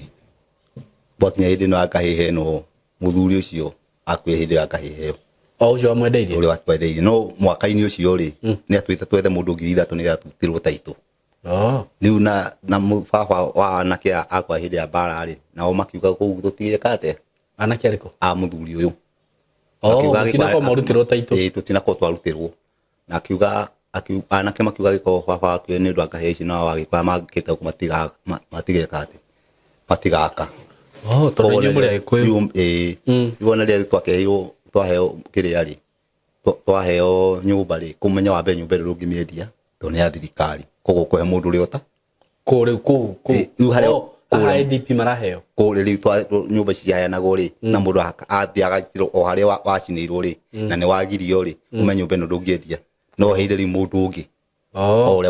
bwakinya hindi no akahihe no muthuri ucio akwe hindi akahiheo ucio amwendeirie uri watwendeirie no mwaka-ini ucio ri ni atwite twethe mundu 3,000 ni gatutirwo taito riu na baba wa anake akwa hindi ya bara ri nao makiuga kuu tutigire kate anake ariko muthuri uyu akiuga ko marutirwo taito tutina ko twarutirwo na akiuga anake makiuga giko baba akwe ni ndu akaheici na wagikwa magikite matigire kate matigaka tondu nyu muri Gikuyu ibona ria twakeheo twaheo kiria ri twaheo nyumba ri kumenya wa be nyumba ri rungimiedia to ni ya thirikari kogo kuhe mundu ri ota kuri ku IDP maraheo kuri ri twa nyumba ciayanagwo ri na mundu athiaga o haria wacinirwo ri na ni wagirio ri kumenya nyumba no ndungiedia no heire ri mundu ungi ore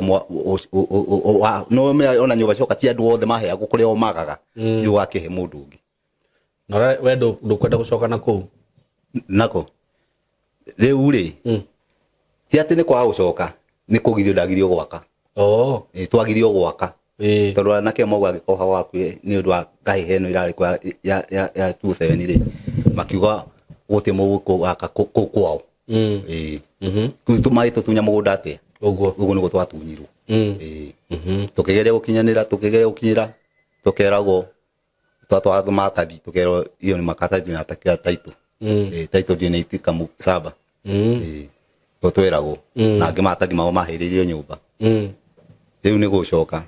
no me ona nyumba coka ti andu othe maheagwo kuria o magaga yu akehe mundu ungi no we ndukwenda gucoka nako riu ri ti ati ni kwa gucoka ni kugirio ndagirio gwaka twagirio gwaka tondu anake mogwa gikoha waku ni undu wa ngahihe no irari kwa ya 27 ri makiuga guti muguko waka kwao kutumai tutunya mugunda ate uguo niguo twatunyirwo tukigeria gukinyira tukeragwo twatwa matathi tukerwo iyo ni makatathi na takia taito taito dine itika saba twiragwo na ngi matathi mao mahiririo nyumba riu ni gucoka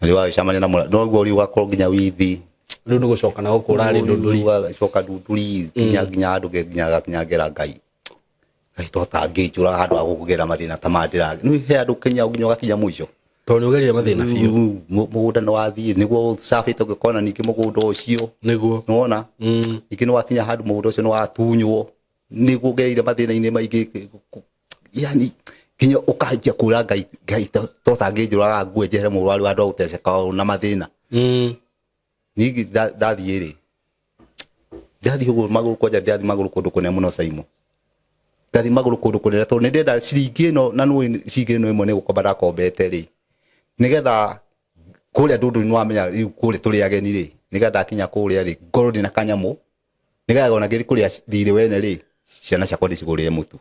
ni wa shamani na no guo ri wakorwo nginya withi riu ni gucoka na gukura ri ndunduri coka ndunduri nginya andu nginya ngera ngai tota ngijura handu agukugera mathina ta mandira ni he andu Kenya nginya gakinya mwisho to ni ugeria mathina biu mugunda no wathii niguo safite gukona niki mugunda ucio niguo nona iki no wakinya handu mugunda ucio no watunywo niguo geire mathina ini maingi yani kinya ukajia kura ngai tota ngijura ngwe jere murwaru andu aguteceka na mathina nigi dathi ri dathi ugo maguru koja dathi maguru kundu kune muno saimo dathi maguru kundu kune to ne ndenda ciringi no na no ciringi no imwe ne gukomba ndakombete ri nigetha kuria ndundu ni wamenya riu kuri turi ageni ri nigetha kinya kuria ri ngoro ndina kanyamu nigetha ona ngithi kuria thire wene ri ciana ciakwa ndicigurire mutu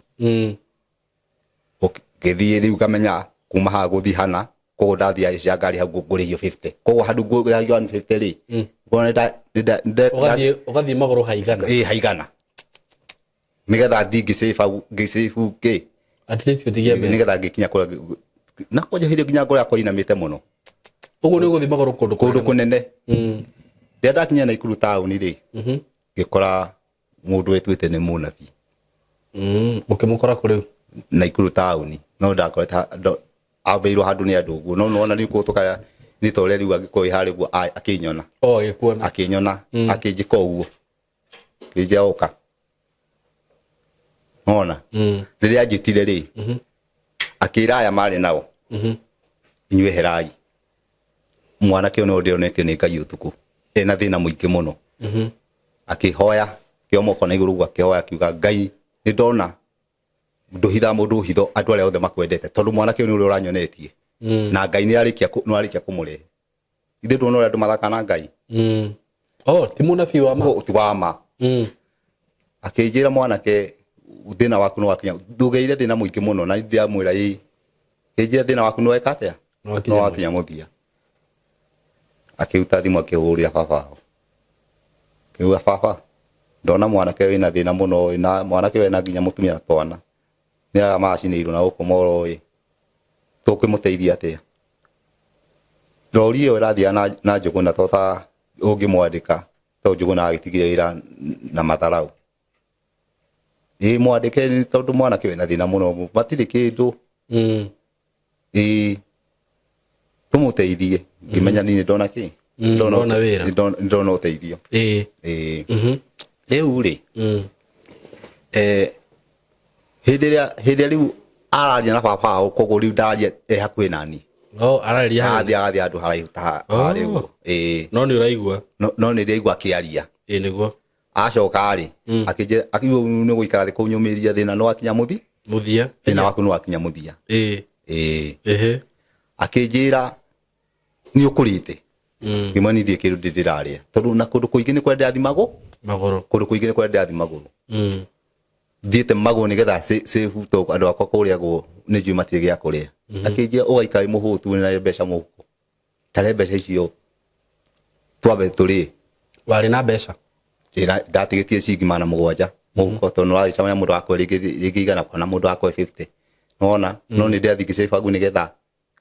ngithi riu kamenya kuma ha guthi hana kogo ndathia cia ngari hau ngurihio 50 kogo handu ngurihio 150 ri ngona ugathie maguru haigana haigana nigetha thi ngisave ke at least utigie mbere nigetha ngikinya kura na koja hire nginya ngora kwa inamite muno uguo ni guthie maguru kundu kunene ndenda kinya na Ikuru town ri ngikora mundu wetwite ni munabi ukimukora kuri na Ikuru town no ndakora abeirwo handu ni andu guo no nona ni kutuka ni tore riu agikoi hari guo akinyona gikuona akinyona akijika uguo kijaoka nona riria ajitire ri akira aya mari nao inywe herai mwana kio no ndionetio ni Ngai utuku ena thina muingi muno akihoya kiomo kona iguru gwa kihoya kiuga Ngai ni ndona nduhitha mundu hitho andu aria othe makwendete tondu mwana kio ni uri uranyonetie na Ngai ni arikia kumurehe ithe ndona andu mathaka na Ngai ti munabii wa ma ti wa ma akijira mwanake thina waku no wakinya ndugeire thina muingi muno na ndiamwira kijira thina waku no weka atia no wakinya muthia akiuta thimu akihurira baba kiuga baba ndona mwanake wina thina muno na mwanake wena nginya mutumia twana ni ara macinirwo na gukomoro tukimuteithia atia rori ĩyo ĩrathiaga na Njũgũna tota ũngĩmwandĩka to Njũgũna agĩtigire wĩra na Matharaũ mwandĩke tondũ mwanake wĩna thĩna mũno matirĩ kĩndũ tũmũteithie ngĩmenya niĩ ndona kĩ ndona ũteithio rĩu rĩ hĩndĩ ĩrĩa rĩu araria na baba wao koguo rĩu ndaria hakuhĩ nani araria agathiĩ handũ haraihu ta harĩa ũguo no nĩ ũraigua no nĩ ndĩraigua akĩaria nĩguo acoka rĩ akiuga nĩ gũikara thĩ kũnyũmĩria thĩna no akinya mũthia thĩna waku no akinya mũthia akĩnjĩra nĩ ũkũrĩte ngĩmanithie kĩndũ ndĩrarĩa tondũ na kũndũ kũingĩ nĩ kwenda ndathi magũrũ kũndũ kũingĩ nĩ kwenda ndathi magũrũ thiĩte magũrũ nĩgetha save to andũ akwa kũrĩagwo nĩ njui matirĩ gĩa kũrĩa akĩnjĩra ũgaikara mũhũtu na mbeca mũhuko tare mbeca icio twambe tũrĩ warĩ na mbeca ndatigĩtie ciringi magana mũgwanja mũhuko tondũ nĩwagĩcamania mũndũ wakwa rĩngĩ igana kana mũndũ wakwa 50 nona no nĩ ndathi ngĩcĩba agu nĩgetha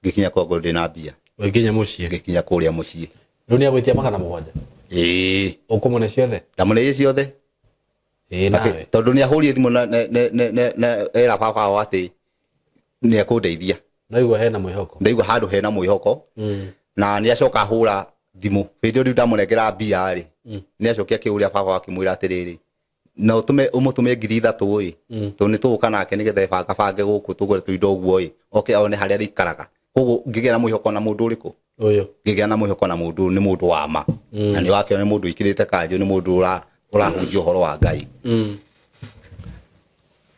ngĩkinya kwangu ndĩna mbia ngĩkinya mũciĩ ngĩkinya kũrĩa mũciĩ rĩu nĩ agwĩtia magana mũgwanja ũkũmũne ciothe ndamũne ciothe nawe tondũ nĩ ahũrire thimũ na era baba wao atĩ nĩ ekũndeithia ndaigua hena mwĩhoko ndaigua handũ hena mwĩhoko na nĩ acoka hũra thimũ hĩndĩ ĩyo ndamũnengera mbia rĩ nĩ acokia akĩũria baba wake mwĩra atĩrĩrĩ na ũmũtũme 3,000 ĩ tondũ nĩ tũgũka nake nĩgetha bange gũkũ tũgũre tũindo ũguo ĩ oke one harĩa rĩikaraga koguo ngĩgĩa na mwĩhoko na mũndũ ũrĩkũ ngĩgĩa na mwĩhoko na mũndũ nĩ mũndũ wa ma na nĩ wakĩona nĩ mũndũ wĩkĩrĩte kanjũ nĩ mũndũ ũrahunjia ũhoro wa Ngai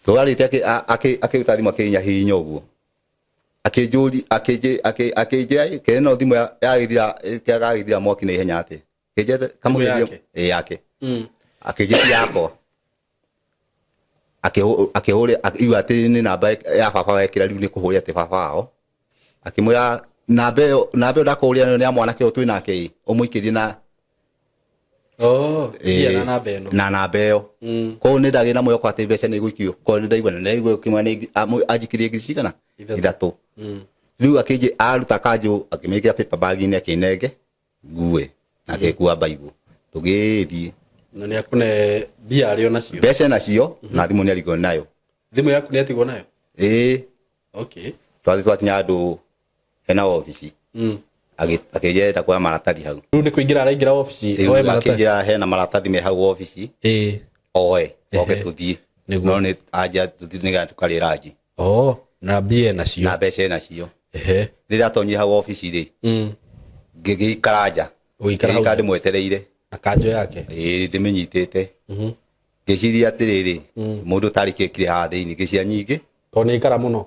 twarĩte akĩruta thimũ akĩinya hinya ũguo akĩnjĩra kena thimũ yagĩthira mwaki na ihenya atĩ kamũgeria yake akĩnjĩra yakwa akĩhũrĩ iwa atĩ nĩ namba ya baba wekĩra rĩu nĩ kũhũrĩa atĩ baba wao akĩmwĩra namba ĩyo ndakũhũrĩa nĩ ya mwanake ũyũ twĩ nake ũmũikĩrie na na namba ĩyo koguo nĩ ndagĩa na mwĩhoko atĩ mbeca nĩ igũikio koguo nĩ ndaigua nĩ igũikio anjikirie ngiri 3 rĩu akĩnjĩ aruta kanjũ akĩmĩkĩra paper bag-inĩ akĩnenge ngue na agĩkua Bible tũgĩthiĩ na nĩ akũne mbia arĩ nacio mbeca nacio na thimũ nĩ arigwo nayo thimũ yaku nĩ atigwo nayo twathiĩ twakinya andũ hena ofici akĩnjĩra kuoya maratathi hau rĩu nĩ kũingĩra araingĩra ofici akĩnjĩra hena maratathi me hau ofici oe oke tũthiĩ no nĩ anja tũthiĩ nĩgetha tũkarĩe ranji na mbia nacio na mbeca nacio rĩrĩa atonyire hau ofici rĩ ngĩgĩikara nja ngĩgĩikara ndĩmwetereire na kanjũ yake ndĩmĩnyitĩte ngĩciria atĩrĩrĩ mũndũ tarĩ kĩkire haha thĩinĩ ngĩcia nyingĩ tondũ nĩ ikara mũno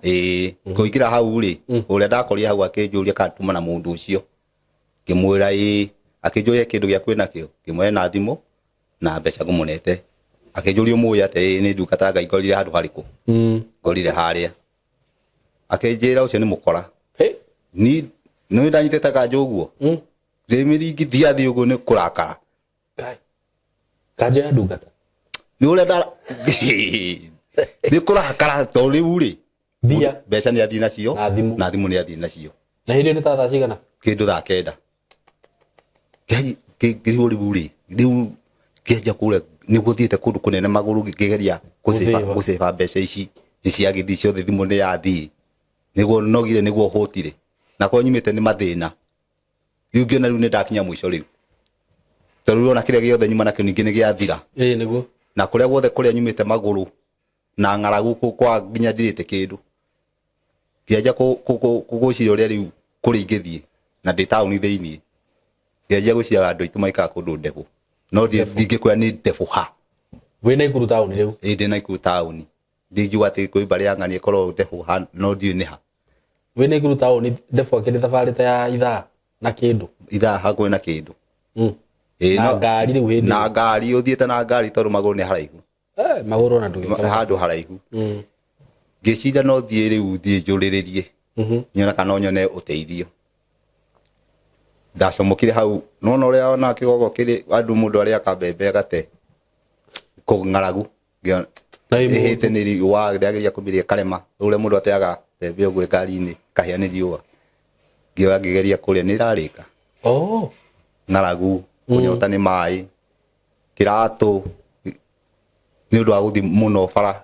kũingĩra hau rĩ ũrĩa ndakorire hau akĩnjũria kana tuma na mũndũ ũcio ngĩmwĩra akĩnjũria kĩndũ gĩa kwĩ nakĩo ngĩmũhe na thimũ na mbeca ngũmũnete akĩnjũria mũĩ atĩ nĩ ndungata Ngai ngorire handũ harĩkũ ngorire harĩa akĩnjĩra ũcio nĩ mũkora nĩ ndanyitĩte kanjũ ũguo ndĩmĩringithia thĩ ũguo nĩ kũrakara kanjũ ya ndungata nĩ ũrĩa nĩ kũrakara tondũ rĩu rĩ mbeca nĩ athiĩ nacio na thimũ nĩ athiĩ nacio na hĩndĩ nĩ thaa cigana kĩndũ thaa 9 ngĩrĩo rĩu rĩ rĩu kĩenja kũrĩa nĩ gũthiĩte kũndũ kũnene magũrũ ngĩgeria gũcĩba mbeca ici nĩ ciagĩthiĩ ciothe thimũ nĩ yathiĩ nĩguo nogire nĩguo hũtire na kwa nyumĩte nĩ mathĩna rĩu ngĩona rĩu nĩ ndakinya mũico rĩu tondũ ona kĩrĩa gĩothe nyuma nakĩo ningĩ nĩ gĩathira nĩguo na kũrĩa guothe kũrĩa nyumĩte magũrũ na ng'aragu kwa nginya ndirĩte kĩndũ ngĩanjia kũgũciria ũrĩa rĩu kũrĩa ingĩthiĩ na ndĩ taũni thĩinĩ ngĩanjia gwĩciria andũ aitũ maikaraga kũndũ ndebũ no ndingĩkwĩra nĩ ndebũ ha wĩ Naikuru taũni rĩu ndĩ Naikuru taũni ndingiuga atĩ kwĩmba rĩa ng'ani ĩkorwo ndebũ ha no ndiũĩ nĩ ha wĩ Naikuru taũni ndebũ akĩrĩ thabarĩ ta ya ithaa na kĩndũ ithaa hakuhĩ na kĩndũ na ngari rĩu hĩndĩ na ngari ũthiĩte na ngari tondũ magũrũ nĩ haraihu magũrũ na ndũgĩkorwo handũ haraihu ngĩciria no thiĩ rĩu thiĩ njũrĩrĩrie nyona kana nyone ũteithio ndacomokire hau nona ũrĩa ona kĩgogo kĩrĩ andũ mũndũ arĩa akambembe agate kũng'aragu ihĩte nĩ riũa rĩageria kũmĩrĩa karema ũrĩa mũndũ ateaga mbembe ũguo ngari-inĩ kahĩa nĩ riũa ngioya ngigeria kuria ni rarika ngaragu kunyota ni mai kiratu ni undu wa guthi muno bara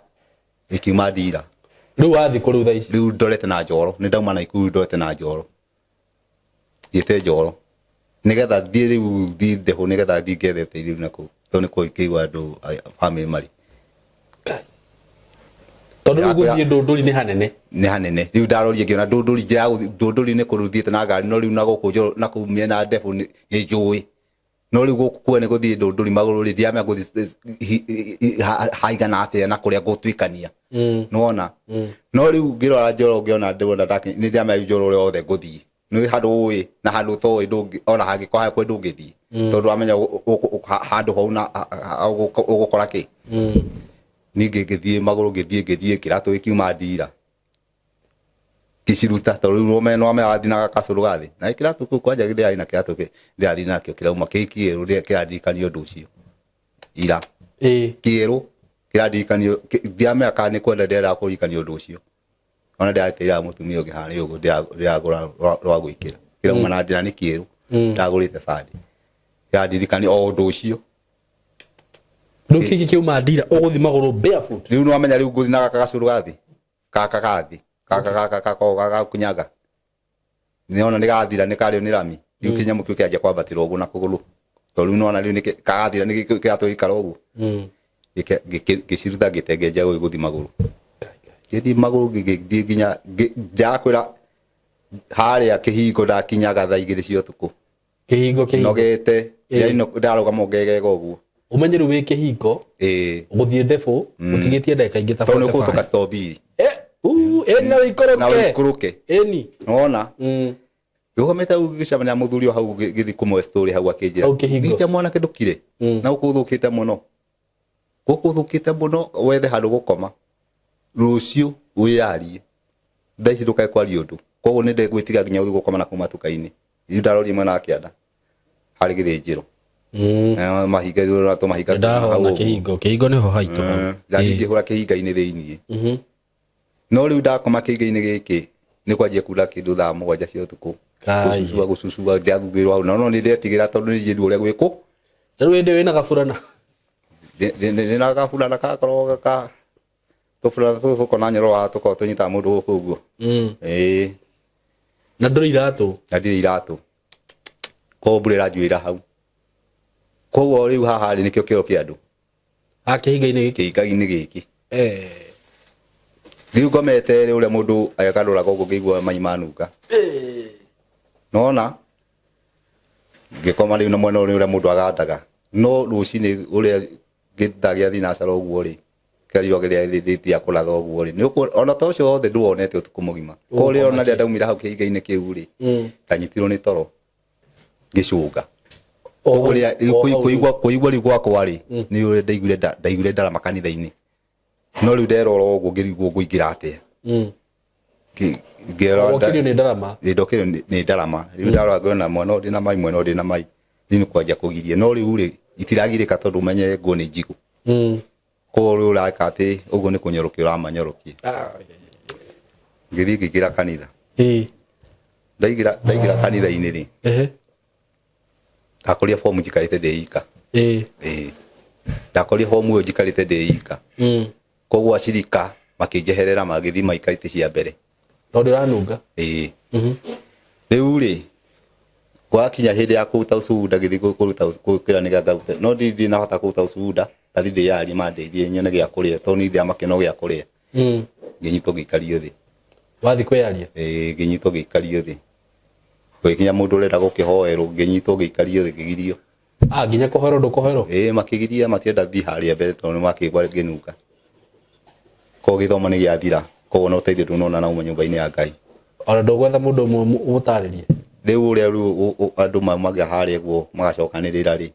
ikiuma ndira riu wathi kuru tha ici riu ndorete na njoro ni ndauma na ikuru ndorete na njoro thiete njoro nigetha thie riu ndeho nigetha thie ngethe teithio naku to ni kuigua andu family mari tondu guthie ndunduri ni hanene riu ndarorie ngiona ndunduri njira ndunduri ni kuruthiete na ngari no riu na guku njoro na kumiena ndeho ni njui no riu guku kwene guthie ndunduri maguru ri ndiamea guthi haigana atia na kuria gutwikania nona no riu ngirora njoro ngiona ndona ndaki ni ndiamea njoro ri othe guthie ni handu ui na handu toi ndungi ona hangikoha kwe ndungithie tondu amenya handu hau na ugukora ki ningi ngithie maguru ngithie kiratu ikiuma ndira kisiruta tondu rome no athi na gakacuru gathi na kiratu ku kwanja githia ina kiratu ki ndiathi nakio kirauma kikiru ria kirandirikania undu ucio ira kiru kirandirikania ndiamea kana ni kwenda ndera kurikania undu ucio ona ndiatira mutumia ungi hari ugu ndiragura rwa gwikira kirauma na ndira ni kiru ndagurite sadi kirandirikania o undu ucio Nduki kiuma ndira uguthi maguru barefoot riu no amenya riu guthi na gakacuru gathi kaka kunyaga niona nigathira nikario ni rami riu kinyamu kiu kiaje kwambatira ugu na kuguru to riu nona riu nikathira nikikatu ikara ugu giciruta gitengeja guthi maguru githi maguru githie ginya njakwira haria kihingo ndakinyaga tha igiri cia utuku kihingo nogete yani ndaroga mongegega uguo umenyeru wi kihingo guthie ndefu utigitie ndeka ingi ta to ni kutoka stobi na ikoroke eni ona Yogomete ugicamana muthuri hau githi kumwe story hau akinjira ngija mwana kindukire na ukuthukite muno gukuthukite muno wethe handu gukoma rucio wiyarie thaici ndukae kwaria undu koguo ni ndegwitiga nginya uthi gukoma na kuma tukaini ndarori mwana akianda hari githinjiro mahiga rura to mahiga hau kihingo niho haitu ngari ngihura kihinga-ini thiini no riu ndakoma kihinga-ini giki ni kwanjia kula kindu thaa 7 cia utuku gucucua ndiathugirwo hau no ni ndetigira tondu ni jindu uria gwiku riu ndi wina gaburana na gaburana gakorwo ka tufurana tukona nyoro wa tuko tunyita mundu guku uguo na nduri iratu ko burira njuira hau koguo riu haha ri nikio kiro kia andu kihinga-ini giki riu ngomete ri uria mundu agakandura gogo ngigua mai manuka nona ngikoma riu na mwena uria mundu agandaga no rucini uria ngithagia thinacara uguo ri kario geria thitia kulatha uguo ri ni ona to cio othe nduonete utuku mugima ko ri ona ria ndaumira hau kihinga-ini kiu ri kanyitirwo ni toro ngicunga oguria kuigua ri gwakwa ri ni uri ndaiguire ndara makanitha-ini no riu nderora uguo ngirigwo nguingira atia ngerokirio ni ndarama ndokirio ni ndarama riu ndarora ngona mwana ndi na mai mwena ndi na mai ni kwanja kugiria no riu ri itiragirika tondu menye ngo ni njigu ko riu rakati uguo ni kunyorokia uramanyorokia ngithi ngigira kanitha ndaigira kanitha-ini ri ndakoria fomu njikarite ndiika ndakoria fomu yo njikarite ndiika koguo acirika makinjeherera magithi maikarite cia mbere tondu ranunga riu ri gwakinya hindi ya kuruta ucuda githi kuruta kukira ni gagaute no ndi na hota kuruta ucuda tathi ndi yari mandeithie nyone gia kuria to ni ndi amakeno gia kuria nginyito gikario thi wathi kwiaria nginyito gikario thi gwikinya mundu urenda gukihoerwo nginyito gikario thi gigirio nginya kuhero ndukuhero makigiria matienda thi haria mbere tondu makigwa nginuka ko githoma ni giathira ko no teithio ndunona na nyumba-ini ya Ngai ona ndugwetha mundu umutaririe riu uria andu mamagia haria guo magacokanirira ri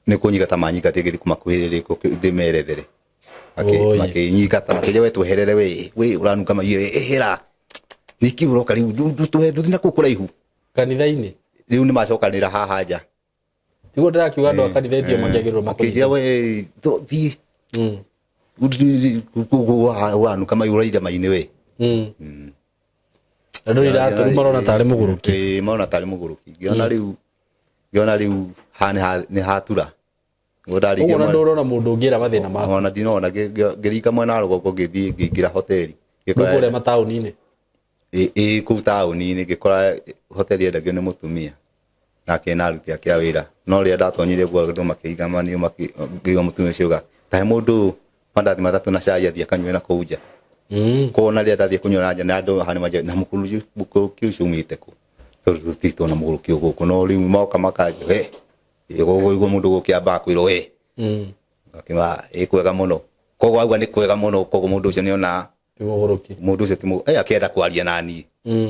ni kunyigata manyigate githi kumakuhirire ndimerethere makinyigata makije wetu herere we uranuka maio ehera nikiburo karibu nduthina kukuraihu kanitha-ini riu ni macokanira haha nja tiguo ndirakiuga andu akanitha-indio mangiagirwo makijia we thi uranuka mai uraire mai-ini we Andũ iratũ marona tarĩ mũgũrũki. Marona tarĩ mũgũrũki. Ngiona rĩu nĩ hatura. Ũguo na ndũrona mũndũ ũngĩra mathĩna maku. Ona ndinona ngĩringa mwena wa rũgongo ngĩthiĩ ngĩingĩra hoteli. Kũrĩa mataũni-inĩ. Kũu taũni-inĩ ngĩkora hoteli yendagio nĩ mũtumia. Nake na aruti ake a wĩra. No rĩrĩa ndatonyire guo andũ makĩigamanio ngĩigua mũtumia ũcio auga tahe mũndũ mandathi matatũ na cai athiĩ akanyue na kũu nja. Kuona rĩrĩa ndathiĩ kũnyua na nja na andũ hana maja na mũkũrũki ũcio umĩte kũ. Tondũ tũtitwo na mũgũrũki gũkũ no rĩu moka makanjia gũkũ mũndũ gũkĩamba kwĩrwo we. Ngakĩma kwega mũno. Koguo auga nĩ kwega mũno koguo mũndũ ũcio nĩona mũgũrũki. Mũndũ ũcio ti akĩenda kwaria na niĩ.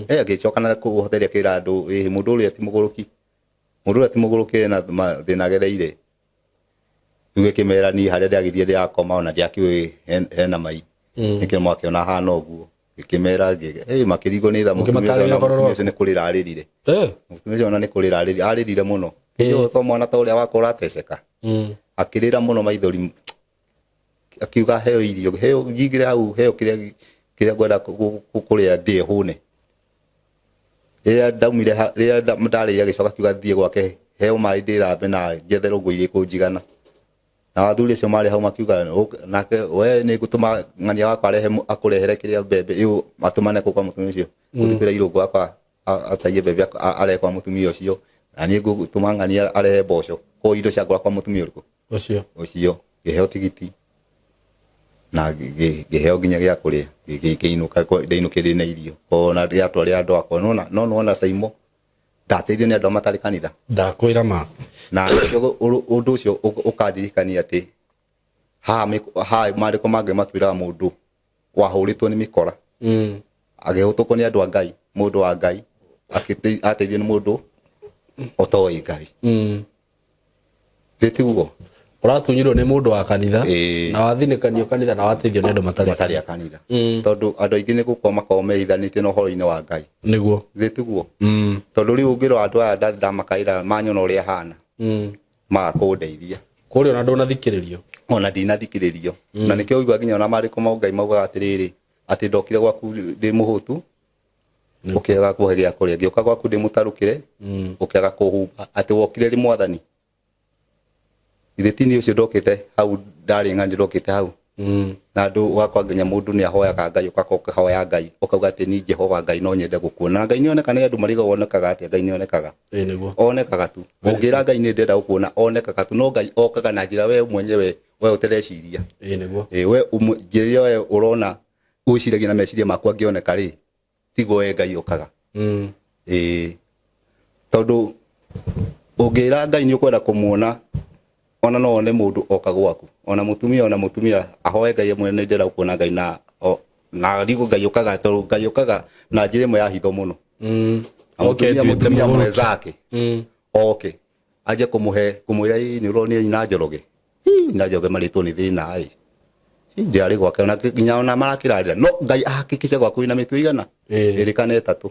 Agĩcoka na kũu hoteli akĩra andũ mũndũ ũrĩa ti mũgũrũki. Mũndũ ũrĩa ti mũgũrũki na thĩna agereire. Rĩu gĩkĩmera niĩ harĩa ndĩagĩthiĩ ndĩrakoma ona ndiakĩũĩ hena mai. Nĩkĩo mwakĩona hana ũguo. Gĩkĩmera makĩringwo nĩ tha mũtumia ũcio nĩ kũrĩra arĩrire. Mũtumia ũcio ona nĩ kũrĩra arĩrire mũno. Nĩyo to mwana ta ũrĩa wakwa ũrateceka. Akĩrĩra mũno maithori. Akiuga heo irio heo ngigire hau heo kĩrĩa ngwenda kũrĩa ndĩe hũne. Rĩrĩa ndaumire rĩrĩa ndarĩire agĩcoka akiuga thiĩ gwake heo maĩ ndĩrambe na njetherwo nguo iria ikũnjigana. Na athuri acio marĩ hau makiuga nake we nĩ ngũtũma ng'ania wakwa akũrehere kĩrĩa mbembe ĩyo matũmane kwa mũtumia ũcio. Gũtupĩra irũngo wakwa ataiye mbembe arehe kwa mũtumia ũcio. Na niĩ ngũtũma ng'ania arehe mboco. Kwa indo cia ngora kwa mũtumia ũrĩkũ? Ũcio. Ngĩheo tigiti. Na ngĩheo nginya gĩa kũrĩa. Ndĩinũkĩrĩ na irio. Ona rĩatwarĩra andũ akwa nona Saimo. Ndateithio nĩ andũ matarĩ kanitha. Ndakwĩra ma. Na ũndũ ũcio ũkandirikania atĩ haha maandĩko mangĩ matwĩraga mũndũ wahũrĩtwo nĩ mĩkora. Agĩhũtũkwo nĩ andũ a Ngai, mũndũ wa Ngai, ateithio nĩ mũndũ otoĩ Ngai. Tiguo. Ũratunyirwo nĩ mũndũ wa kanitha na wathinĩkanio kanitha na wateithio nĩ andũ matarĩ a kanitha. Tondũ andũ aingĩ nĩ gũkorwo makorwo meithanĩtie na ũhoro-inĩ wa Ngai. Nĩguo. Tiguo. Tondũ rĩu ũngĩrora andũ aya ndamakaĩra manyona ũrĩa hana. Magakũndeithia. Kũrĩa ona ndũnathikĩrĩrio. Ona ndinathikĩrĩrio. Na nĩkĩo ũigua nginya ona maandĩko ma Ngai maugaga atĩrĩrĩ atĩ ndokire gwaku ndĩ mũhũtu. Ũkĩaga kũhe gĩa kũrĩa. Ngĩũka gwaku ndĩ mũtarũkĩre. Ũkĩaga kũhumba. Atĩ wokire rĩ mwathani. Ithĩti-inĩ ũcio ndokĩte hau ndarĩ ng'ani ndokĩte hau. Na andũ wakwa nginya mũndũ nĩ ahoyaga Ngai ũkahoya Ngai ũkauga atĩ ni Jehova Ngai no nyende gũkuona. Ngai nĩ oneka nĩ andũ marigwo onekaga atĩ Ngai nĩ onekaga. Onekaga tu. Ũngĩra Ngai nĩ ndenda gũkuona onekaga tu no Ngai okaga na njĩra we mwenyewe we ũtereciria. We njĩra we ũrona ũciragia na meciria maku angĩoneka rĩ tiguo we Ngai okaga. Tondũ ũngĩra Ngai nĩ ũkwenda kũmuona ona no one mũndũ oka gwaku ona mũtumia ahoe Ngai mwene nĩ ndĩra kuona Ngai na rigo Ngai okaga tondũ Ngai okaga na njĩra ĩmwe ya hitho mũno. Mũtumia mwenzake aje kũmwĩra nĩ ũronire na Njoroge marĩtwo nĩ thĩna ndiarĩ gwake ona nginya ona marakĩrarĩra no Ngai ahakikisha gwaku ina mĩtwe igana ĩrĩ kana ĩtatũ.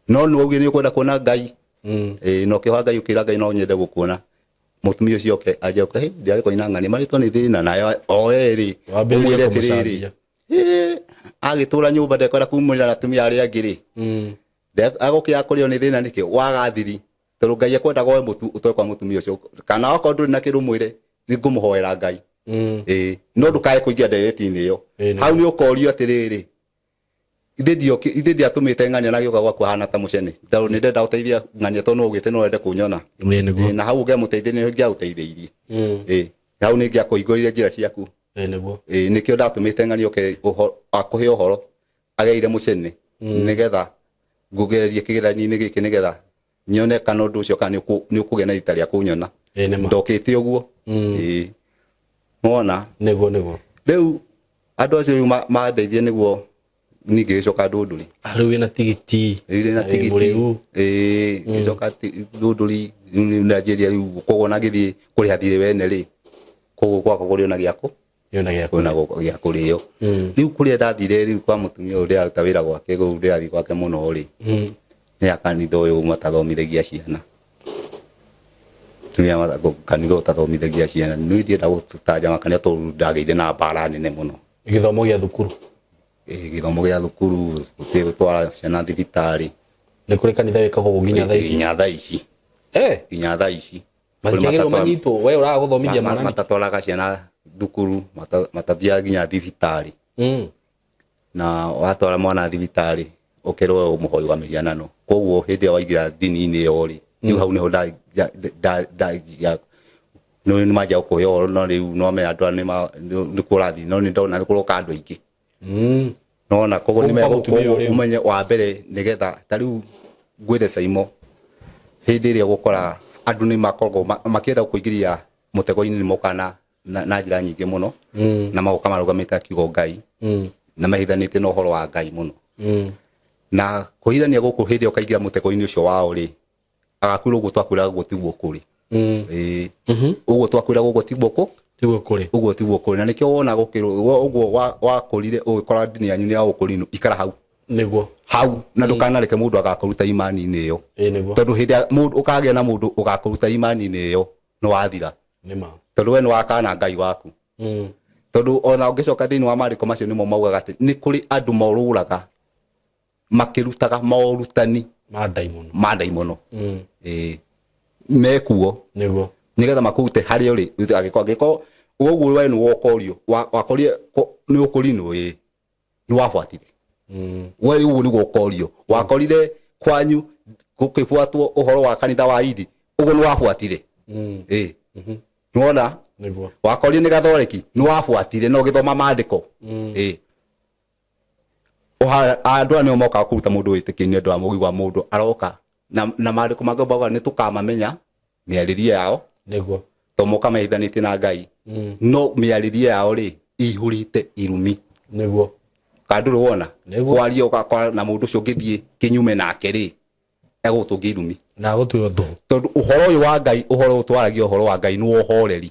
No nĩ ũgĩ nĩ ũkwenda kuona Ngai no kĩhoya Ngai ũkĩra Ngai no nyende gũkuona. Mũtumia ũcio aje ndiarĩ kwa ina ng'ani marĩtwo nĩ thĩna na oerĩ ũmwĩre atĩrĩrĩ agĩtũra nyũmba ndekwenda kumũrĩra na atumia arĩa angĩ agũkĩra kũrĩo nĩ thĩna nĩkĩ wagathiri tondũ Ngai ekwendaga we mũtu ũtoe kwa mũtumia ũcio kana okorwo ndũrĩ na kĩndũ mwĩre nĩ ngũmũhoera Ngai. No ndũkae kũingĩra ndereti-inĩ ĩyo hau nĩ ũkorio atĩrĩrĩ ithe ndiatũmĩte ng'ania na gĩũka gwaku hana ta mũcene tondũ nĩ ndenda gũteithia ng'ania tondũ no ũgĩte no wende kũnyona na hau ũngĩamũteithia nĩ ngĩagũteithĩirie hau nĩ ngĩakũhingũrire njĩra ciaku nĩkĩo ndatũmĩte ng'ania akũhe ũhoro ageire mũcene nĩgetha ngũgererie kĩgeranio-inĩ gĩkĩ nĩgetha nyone kana ũndũ ũcio kana nĩ ũkũgĩa na rita rĩa kũnyona ndokĩte ũguo. Mona rĩu andũ acio mandeithie nĩguo ningĩ gĩcoka Ndũndũri. Rĩu wĩna tigiti. Gĩcoka Ndũndũri Nigeria rĩu koguo na gĩthiĩ kũrĩha thirĩ wene rĩ koguo gwakwa kũrĩo na gĩako gĩa kũrĩo. Rĩu kũrĩa ndathire rĩu kwa mũtumia ũrĩa aruta wĩra gwake rĩu ndĩrathiĩ gwake mũno rĩ nĩ akanitha ũyũ matathomithagia ciana. Tumia kanitha ũtathomithagia ciana nĩ ndienda gũtanja makanitha tondũ ndagĩire na mbara nene mũno. Gĩthomo gĩa thukuru githomo gia thukuru uti gutwara ciana thibitari ni kuri kanitha wikagwo nginya thaa ici nginya thaa ici nginya thaa ici makigirwo manyitwo we ura guthomithia mwana matatwaraga ciana thukuru matathiaga nginya thibitari na watwara mwana thibitari ukirwo umuhoi wa mirianano koguo hindi waingira dini-ini yo ri riu hau niho no ni maja kuheo no riu no me andu ni kurathi no ni ndona ni kuroka andu aingi no na koguo ni mego umenye wa mbere nigetha ta riu ngwire Saimo hindi iria gukora andu ni makorwo makienda kuingiria mutego-ini ni mokana na njira nyingi muno na magoka marugamite kiugo Ngai na mahithanite no horo wa Ngai muno na kuhithania guku hindi ukaingira mutego-ini ucio wao ri agakwira uguo twakwira gutiguo kuri uguo twakwira gutiguo kuri uguo tiguo kuri na nikio wona gukirwo uguo wakurire ugikora dini yanyu ni ya ukurinu ikara hau niguo hau na ndukanareke mundu agakuruta imani-ini iyo tondu hindi mundu ukagia na mundu ugakuruta imani-ini iyo no wathira nima tondu we ni wakana Ngai waku tondu ona ungicoka thiini wa mariko macio nimo maugaga ati ni kuri andu moruraga makirutaga morutani mandaimono mekuo niguo nigetha makute hari uri agiko uguo we ni wokorio wakorie ni ukurinu ni wafuatire we uguo ni wokorio wakorire kwanyu gukifuatwo uhoro wa kanitha wa idi uguo ni wafuatire nuona niguo wakorie ni gathoreki ni wafuatire no githoma maandiko andu ani moka kuruta mundu witikinie andu amugi wa mundu aroka na maandiko magombaga ni tukamamenya miaririe yao niguo tomoka mahithanitie na Ngai no miaririe yao ri ihurite irumi niguo kanduru wona kwaria ukakora na mundu ucio ngithie kinyume nake ri egutungia irumi na gutwe otho tondu uhoro uyu wa Ngai uhoro utwaragio uhoro wa Ngai ni uhoreri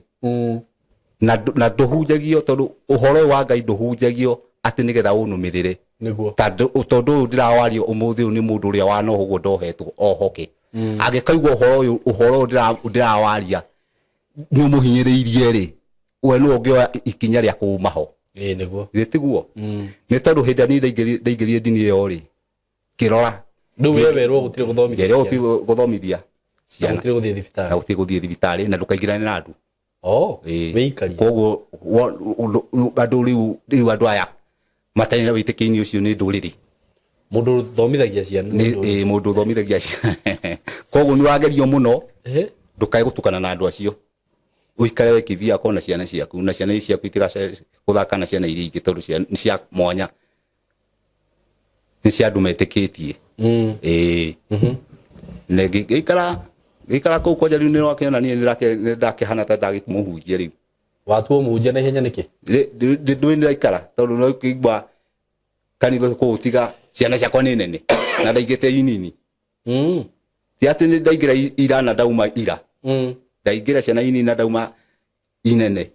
na nduhunjagio tondu uhoro uyu wa Ngai nduhunjagio ati nigetha unumirire niguo tondu ndirawario umuthi ni mundu uria wana uguo ndohetwo ohoke agikaigwa uhoro ndirawaria ni umuhinyiriirie ri we no ngioya ikinya ria kumaho niguo tiguo ni tondu hindi ni ndaingirie dini iyo ri kirora ndu wewerwo gutire guthomithia ciana gutire guthie thibitari na gutire guthie thibitari na ndukaingirane na andu weikari koguo andu riu andu aya matari na witiki-ini ucio ni nduriri mundu thomithagia ciana mundu thomithagia ciana koguo ni wagerio muno ndukae gutukana na andu acio uikare we kivia kona ciana ciaku na ciana ciaku itigace guthaka na ciana iria ingi tondu ni cia mwanya ni cia andu metikitie ne gikara kuu kwanja riu ni wakiona ni ndakihana ta ndagikumuhunjia riu watuo muhunjia na ihenya niki ndu ndiraikara tondu no kigwa kanitha kutiga ciana ciakwa ni nene na ndaigite inini ti ati ni ndaigira ira na ndauma ira ndaigira ciana inini na ndauma inene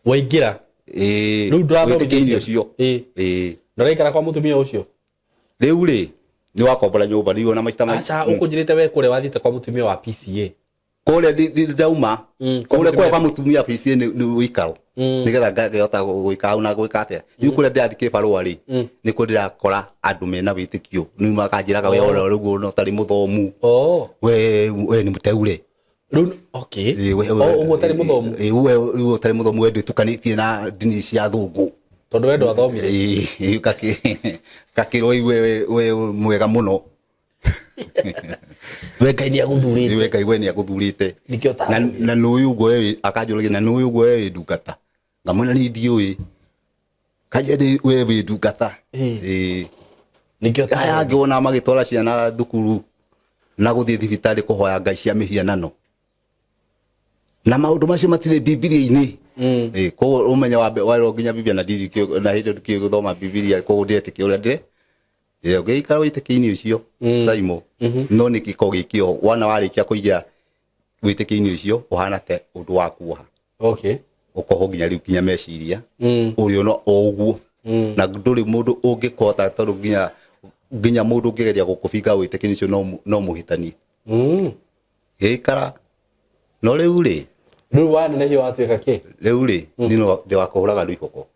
waingira riu ndirathomithia ucio ndaraikara kwa mutumia ucio riu ri ni wakombora nyumba ni ona maita mai acha ukunjirite we kure wathite kwa mutumia wa PCA kule ndauma kule kwa mutumia PCA ni wikaro nigetha ngahota gwika na gwika atia riu kule ndathike barua ri ni ku ndirakora andu mena witikio ni makanjiraga we ora rugo no tari muthomu we ni muteure riu uguo tari muthomu we tari muthomu we nditukanitie na dini cia thungu tondu we ndwathomire kakirwo we mwega muno we Ngai ni aguthurite we Ngai we ni aguthurite na nuyu ugo we akanjuragia na nuyu ugo we ndungata ngamona ni ndiui kaje we ndungata nikio aya ngiona magitwara ciana thukuru na guthie thibitari kuhoya Ngai cia mihianano na maundu macio matire bibilia-ini ko umenya wa nginya biblia na ndiri na hindi kio guthoma bibilia ko ndetike uria ndire ngeikara witiki-ini ucio Saimo no ni giko gikio wana warikia kuigia witiki-ini ucio uhana te undu wa kuoha ukoho nginya riu kinya meciria urio no oguo na nduri mundu ungikota tondu nginya mundu ungigeria gukubinga witiki-ini ucio no muhitanie geikara no riu ri riu wana hiyo watu weka ki riu ri nino ndiwakuhuraga rwikoko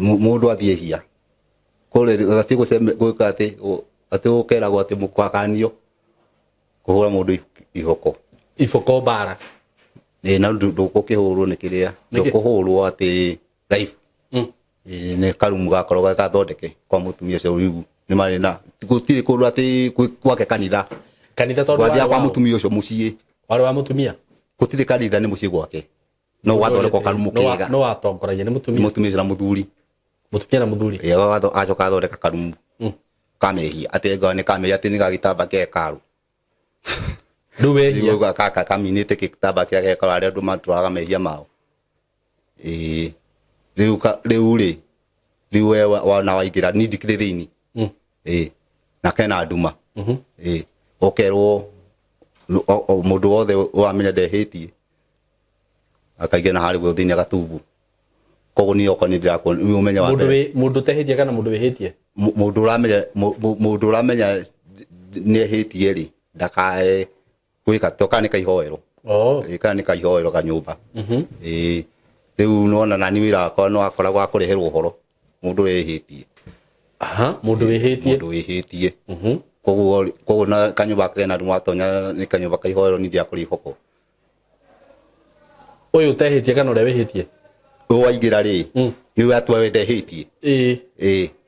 mundu athie hia kole gati go seme go kate o ate o kera go ate mukwakanio kuhura mundu ifoko bara na ndu ko kihuru ni kiria ndu kuhuru ate life ne karumu gakorwo gathondeke kwa mutumia ucio riu ni mari na gutire kundu ati gwake kanitha tondu wathia kwa mutumia ucio mucii wari wa mutumia gutire kanitha ni mucii gwake no wathondekwo karumu kega no atongoragia ni mutumia na muthuri watho acoka athondeka karumu kamehia ati ngo ni kamehia ati ni gagitamba ke karu ndu wehia kaka kaminite kitamba kia ke karu aria ndu maturaga mehia mao riu wana waigira ni ndikire thiini na kena nduma okerwo mundu wothe wamenya ndehitie akaigana hari gwe thiini agatubu kogo ni okoni ndirako umenya wa mundu tehitie kana mundu wehitie mundu uramenya ni hitie ri ndakae gwika tokani kaihoero kana kaihoero kanyumba riu nona nani wira ko no akora gwa kureherwo horo mundu wehitie mundu wehitie kogo na kanyumba kena ndu watonya ni kanyumba kaihoero ni ndia kuri hoko uyu tehitie kana ure wehitie waigira ri ni watu wende hitie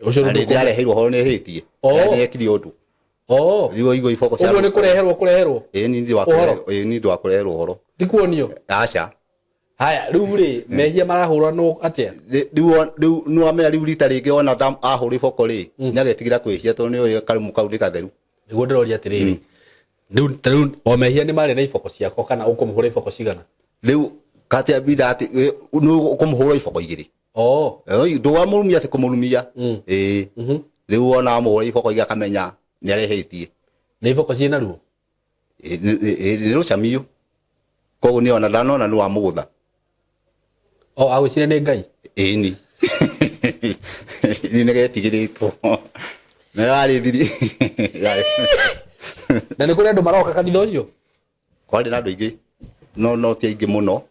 ucio ndu ndareherwo horo ni hitie yani ekiri undu riu igo ifoko cia ni kureherwo ni ndi wa kureherwo ni ndi wa kureherwo horo ndikuonio aca haya riu ri mehia marahurwa no atia riu no amenya riu rita ringi ona dam ahuri foko ri ni agetigira kwihia to ni uyu karumu kau ni katheru niguo ndiroria atiriri riu o mehia ni mari na ifoko ciako kana ukumuhura ifoko cigana riu kati abida ati no ukumuhura ifoko igiri ndu wa murumia ati kumurumia riu ona amuhura ifoko iga kamenya ni arehitie ni ifoko cina ruo ni rucamio kogo ni ona ndanona ni wa mugutha agwicire ni ngai ni ni negetigiritwo na yari thiri na ni kuri andu maroka kanitha ucio kwari na andu ingi no ti ingi muno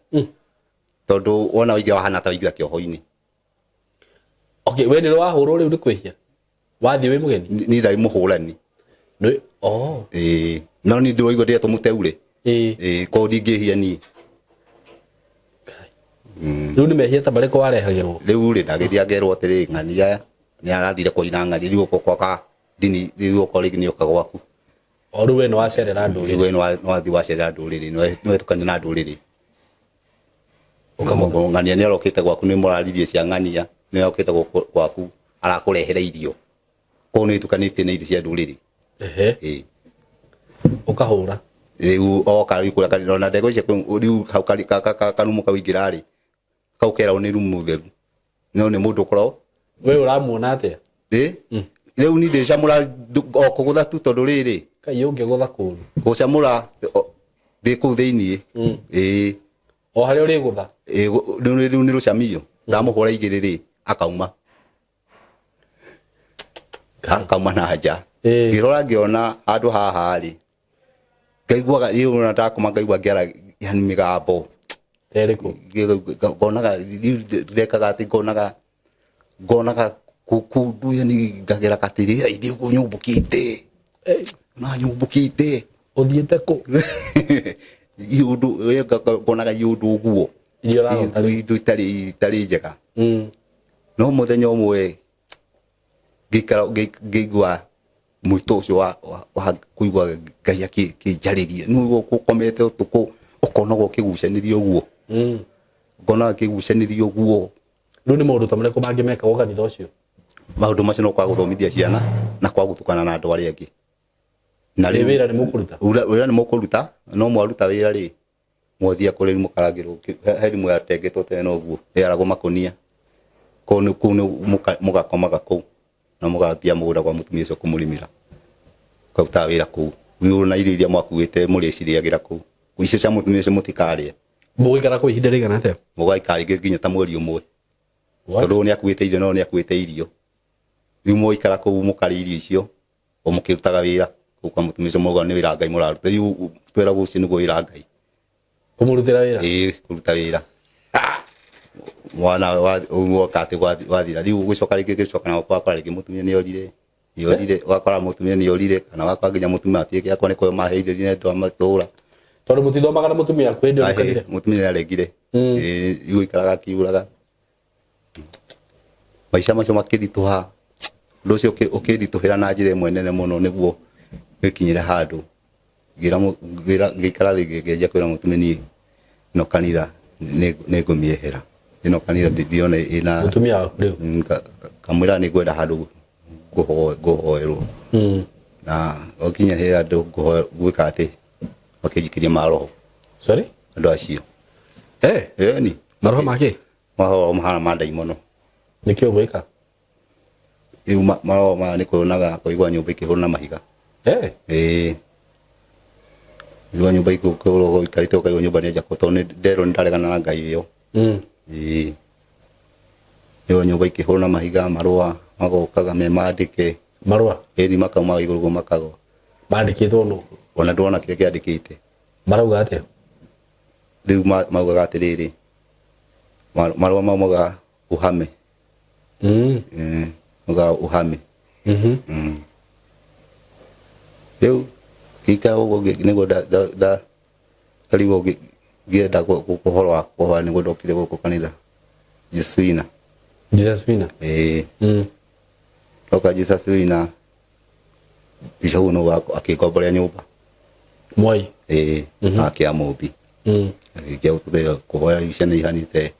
tondu wona wingi wahana ta wingira kioho-ini we ni wahurwo riu ni kwihia wathie wi mugeni ni ndari muhurani no ni ndu igwo ndieto muteure ko ndingihia ni riu ni mehia ta bariko warehagirwo riu ri ndagithia ngerwo atiri ng'ania ni arathire kuina ng'ania riu kwa dini riu ko rigi ni ukagwaku riu we no wacerera nduriri we no wathi wacerera nduriri no tukani na nduriri ukamongo ng'ania ni arokite gwaku ni muraririe cia ng'ania ni arokite gwaku arakurehera irio ko ni tukanitie ni irio cia nduriri ukahura riu okari kura kaniro na ndego cia riu kaukari kanumu kawingira ri kaukera ni rumu theru no ni mundu koro we uramuona atia riu ni ndicamura okugutha tu tondu riri kai ungigutha kuru gucamura ndi ku thiini o hari uri gutha riu ni rucamio ndamuhura igiri ri akauma na haja ngirora ngiona andu haha ri ngaiguaga riu na ndakoma ngaigua ngiara yani migambo teriko ngonaga ndekaga ati ngonaga kundu yani ngagera katiri ithii uguo nyumbukite na nyumbukite uthiete ku iundu ngonaga iundu uguo iundu itari njega no muthenya umwe ngigua mwito ucio wa kuigua ngai akinjaririe nuguo gukomete utuku ukonaga ukigucanirio uguo ngonaga kigucanirio uguo riu ni maundu ta mariko mangimeka gwa kanitha ucio maundu macio no kwa guthomithia ciana na kwa gutukana na andu aria angi na riu wira ni mukuruta wira ni mukuruta no mwaruta wira ri mwathia kuri mukaragirwo heri mwatengetwo tena uguo yaragwo makonia kunu mugakomaga kuu na mugathia mugunda kwa mutumia ucio kumurimira kauta wira kuu wiru na iria mwakuite muriciriagira kuu icio cia mutumia ucio mutikaria mugikara ku ihinda rigana atia mugaikari nginya ta mweri umwe tondu ni akuite irio no ni akuite irio riu muikara kuu mukari irio icio o mukirutaga wira kuu kwa mutumia ucio muga ni wira ngai muraruta riu twera guci niguo wira ngai kumurutira wira kuruta wira mwana wa kate wathira riu gucoka ringi gicoka na kwa ringi mutumia ni yorire wakora mutumia ni yorire kana wakwa nginya mutumia atiike akwa ni ko maheire ni ndo amatura tondu mutithomaga na mutumia kwendi ukagire mutumia ni aregire igu ikaraga kiuraga maisha macio makithituha nducio ukithituhira na njira imwe nene muno niguo gikinyire handu ngikara ngeja kwira mutumia ni no kanitha ne gumiehera ino kanitha ndione ina mutumia riu kamwira ni gwenda handu guhoerwo na okinya he andu gwika ati bakijikiria maroho sorry andu acio ni maroho make mahana mandaimono nikio gwika iu maroho ma ni kuonaga kuigwa nyumba ikihuna mahiga iwa nyumba ikukuro ikarite ukaigwa nyumba ni jako to ni ndero ndaregana na ngai iyo iwa nyumba ikihuna mahiga marua magokaga me mandike marua ni makauma iguru makago bandikitwo no ona ndona kile kiandikite marauga atia riu maugaga atiriri marua maumaga uhame muga uhame riu kika ugo nego da karigo gienda kuhoro akwa nego ndokire guku kanitha Jesuina toka Jesuina isho no akikomboria nyumba mwai akia mubi akia kuthera kuhoya icana ihanite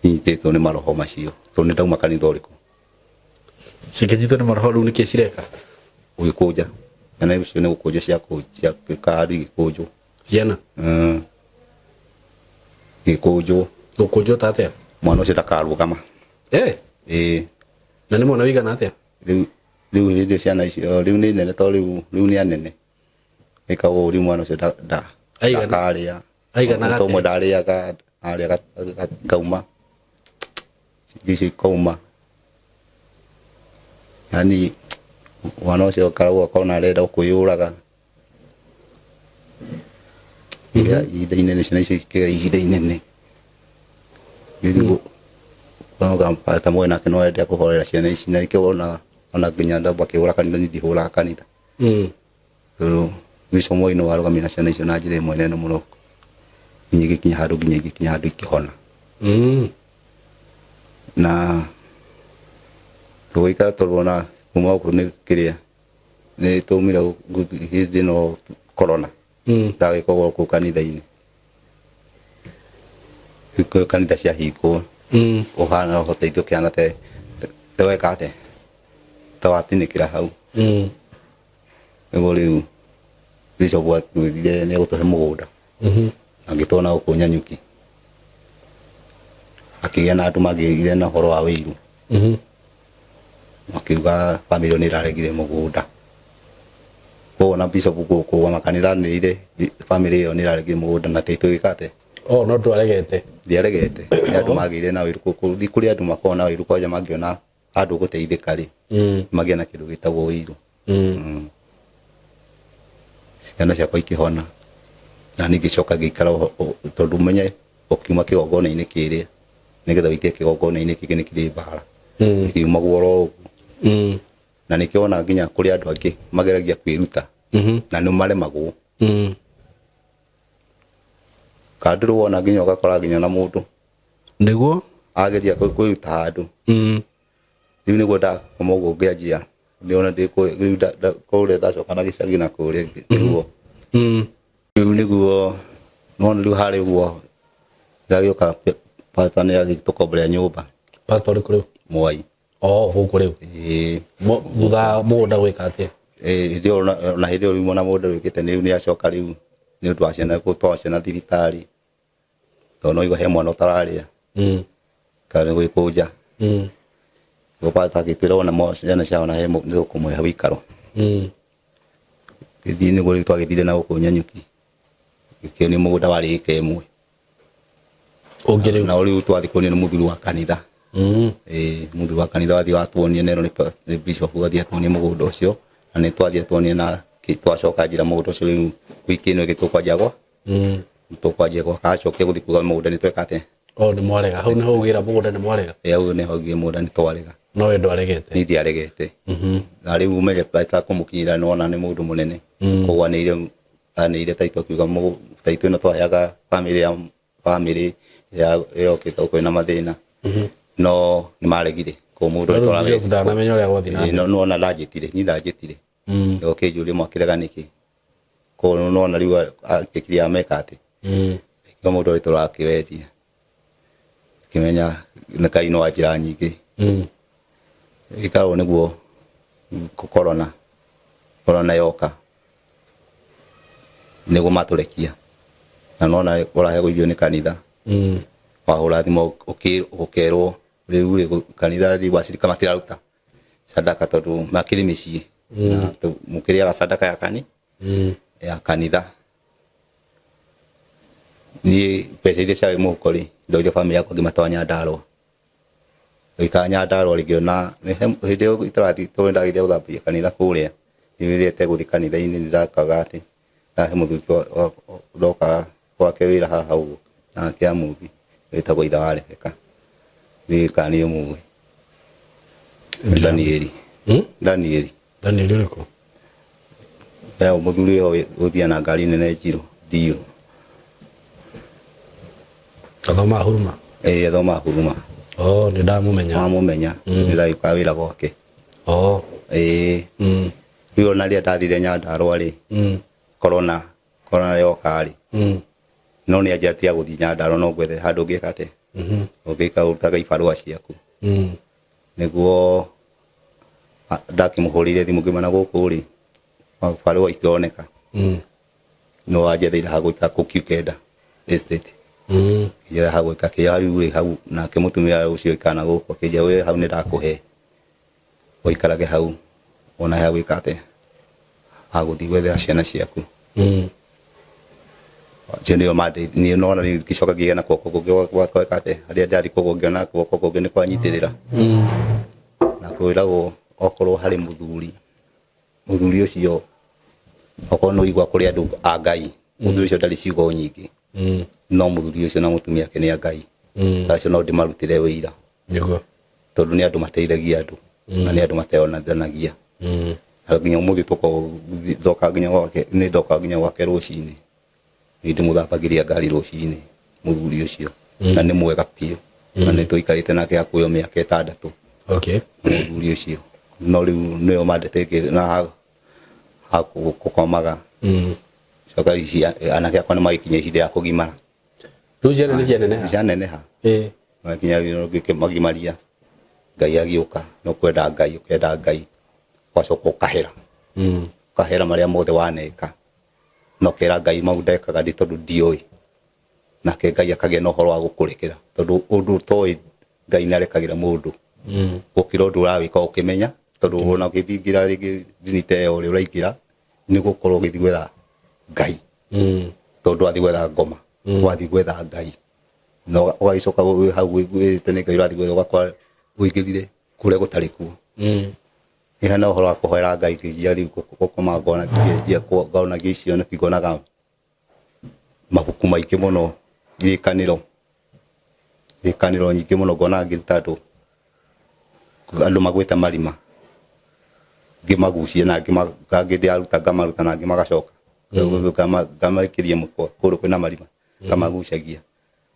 inyititwo ni maroho macio to ni ndauma kanitha uriku sikithitwo ni maroho riu niki cireka ugikuja na icio ni gukuja cia kari gikuju ciana gikuju tatea mwana ucio ndakarugama na ni mwana wigana atia riu hindi ciana icio riu ni nene to riu ni anene ikago uri mwana ucio ndakaria aigana to mwe ndariaga aria kauma gici kauma yani mwana ucio karagwo kona arenda kuyuraga ihinda inene ciana icio ikigera ihinda inene riu Kama pastor mwe nake no ende kuhorera ciana ici na ikibona ona nginya ndamba kihura kanitha nithi hura kanitha ru wiso mwe no warugamira ciana icio na njira imwe nene muno nginya gikinya handu ikihona na tuikara turona kuma ku ni kiria ni tumira hindi no corona ndagikogwo ku kanitha-ini kanitha cia hingwo ohana hoteithio kiana te weka ate tawatinikira hau ego riu biso bwa tuire ne gutuhe mugunda angitona ukunyanyuki akigia na andu magire na horo wa wiru makiuga family ni raregire mugunda na biso buku wa makanira ni ire family yo ni raregire mugunda na teito ikate no twaregete ndiaregete andu magire na wiru kuthi kuri andu makona wiru kwaja magiona andu guteithika ri magiana kindu gitagwo wiru ciana ciakwa ikihona na ningicoka ngikara tondu menye ukiuma kigongona-ini kiria nigetha wike kigongona-ini kiki ni kiri bara kiuma guoro na nikiona nginya kuri andu angi mageragia kwiruta na ni maremagwo kadru wona nginya ugakora nginya na mundu niguo ageria kwiruta handu riu niguo ndakomoguo ngianjia ndiona kure ndacoka na gicagi na kure niguo riu niguo nona riu hari guo ndagioka pastor ni agitukomboria nyumba pastor uri kuriu Mwai huku riu thutha mugunda gwika atia ndio na hidio riu mona mundu wikite riu ni acoka riu ni undu wa ciana gutwara ciana thibitari to no igo he mwana utararia kare gwikuja gopata kitira ona mo ciana ciao na he ndio kumwe wikaro githini guri twagithire na ukunyanyuki ikio ni mugunda wari ikemwe ongere na uri twathi kuni ni muthuri wa kanitha muthuri wa kanitha wathi watuonie nero ni bishop wathi atuonie mugunda ucio na ni twathi atuonie na twacoka njira mugunda ucio wiki ino gitukwa jagwa tukwa jagwa kacoke guthi kuga mugunda ni twekate nĩ mwarega hau nĩ haugira mũgũnda nĩ mwarega hau nĩ haugira mũgũnda nĩ twarega no we ndwaregete nĩ ndiaregete na rĩu ũmenye baita kũmũkinyĩra nona nĩ mũndũ mũnene koguo anĩire taito kiuga taito ĩno twaheaga family ya yokĩte kwĩna mathĩna no nĩ maregire ko mũndũ ũtwaragĩte ndanamenya ũrĩa gwathi na no na ndanjĩtire yokĩnjũria mwakĩrega nĩkĩ ko no na rĩu akĩkiri ameka atĩ ko mũndũ ũtũrakĩwendia kimenya na kaino wa njĩra nyingĩ ikarwo nĩguo corona yoka nĩguo matũrekia na nona ũrahegwo irio nĩ kanitha wahũra thimo ũkerwo rĩu kanitha rĩgwacirika matiraruta sadaka tondũ makĩrĩ mĩciĩ na mũkĩrĩaga sadaka ya kanitha ni pesa ile cia mũhuko rĩ ndoire family yakwa ngĩmatwanya Ndarwa ikanya Ndarwa rĩngĩona hĩndĩ ĩyo itarathi twendagĩria gũthambia kanitha kũrĩa nĩwĩrĩte gũthiĩ kanitha-inĩ ndakaga atĩ nahe mũthuri ndoka gwake wĩra haha ũguo nake amuthi wĩtagwo itha wa Rebeka wĩkanĩ ũmũĩ Danieli ũrĩkũ mũthuri ũyũ gũthiĩ na ngari nene njirũ ndio athoma huruma athoma huruma nĩ ndamũmenya ndĩragĩka wĩra gwake rĩu ona rĩrĩa ndathire Nyandarua rĩ corona yoka rĩ no nĩ anjĩra tiga gũthiĩ Nyandarua no gwethe handũ ũngĩka atĩ ũngĩka ũrutaga ibarũa ciaku nĩguo ndakĩmũhũrĩire thimũ ngĩmana gũkũ rĩ ibarũa itironeka no anjetheire ha gũika kũ Kĩukenda estate kĩjera ha gũika kĩarĩ hau nake mũtumia ũcio ikana gũkũ kĩjera we hau nĩ ndakũhe ũikarage hau ona ha gũika atĩ agũthiĩ gwethera ciana ciaku ndio made ni nona ni kicoka gĩgena kwoko gwakwa kate harĩa ndathi kwoko ngĩona kwoko kũngĩ nĩ kwanyitĩrĩra na kwĩragwo okorwo harĩ mũthuri ũcio okorwo no igwa kũrĩ andũ a Ngai mũthuri ũcio ndarĩ ciugo nyingĩ no mũthuri ũcio na mũtumia yake nĩ a Ngai acio no ndĩmarutĩre wĩira tondũ nĩ andũ mateithagia andũ na nĩ andũ mateonanagia nginya mũthĩ ndoka nginya gwake rũcinĩ nĩ mũthabagiria ngari rũcinĩ mũthuri ũcio na nĩ mwega piũ na nĩ tũikarĩte nake hakuhĩ mĩaka 6 mũthuri ũcio no rĩu nĩo mandete na gũkomaga coka anake akwa nĩ magĩkinya ihinda rĩa kũgimara rĩu cianeneha makinya magimaria Ngai agĩũka no kwenda Ngai wacoka ũkahera marĩa mothe waneka no kera Ngai mau ndekaga ndi tondũ ndiũĩ nake Ngai akagĩa na ũhoro wa gũkũrekera tondũ ũndũ ũtoĩ Ngai nĩ arekagĩra mũndũ gũkĩra ũndũ ũrawĩka ũkĩmenya tondũ ona ũgĩthingira rĩngĩ zinite ũrĩa ũraingĩra nĩ gũkorwo ũgĩthiĩ gwetha Ngai tondũ athiĩ gwetha ngoma wathiĩ gwetha Ngai no ũgagĩcoka hau wĩrĩte nĩ Ngai ũrathiĩ gwetha ũgakora ũingĩrire kũrĩa gũtarĩ kuo ihana ũhoro wa kũhoera Ngai kĩgia rĩu gũkoma ngona icio nĩ kĩgonaga mabuku maingĩ mũno irikanĩro nyingĩ mũno ngona ngĩruta andũ magwĩte marima ngĩmagucie na ngĩaruta ngamaruta na ngĩmagacoka ngamakĩria mũkwa kũrũ kwĩna marima ngamagucagia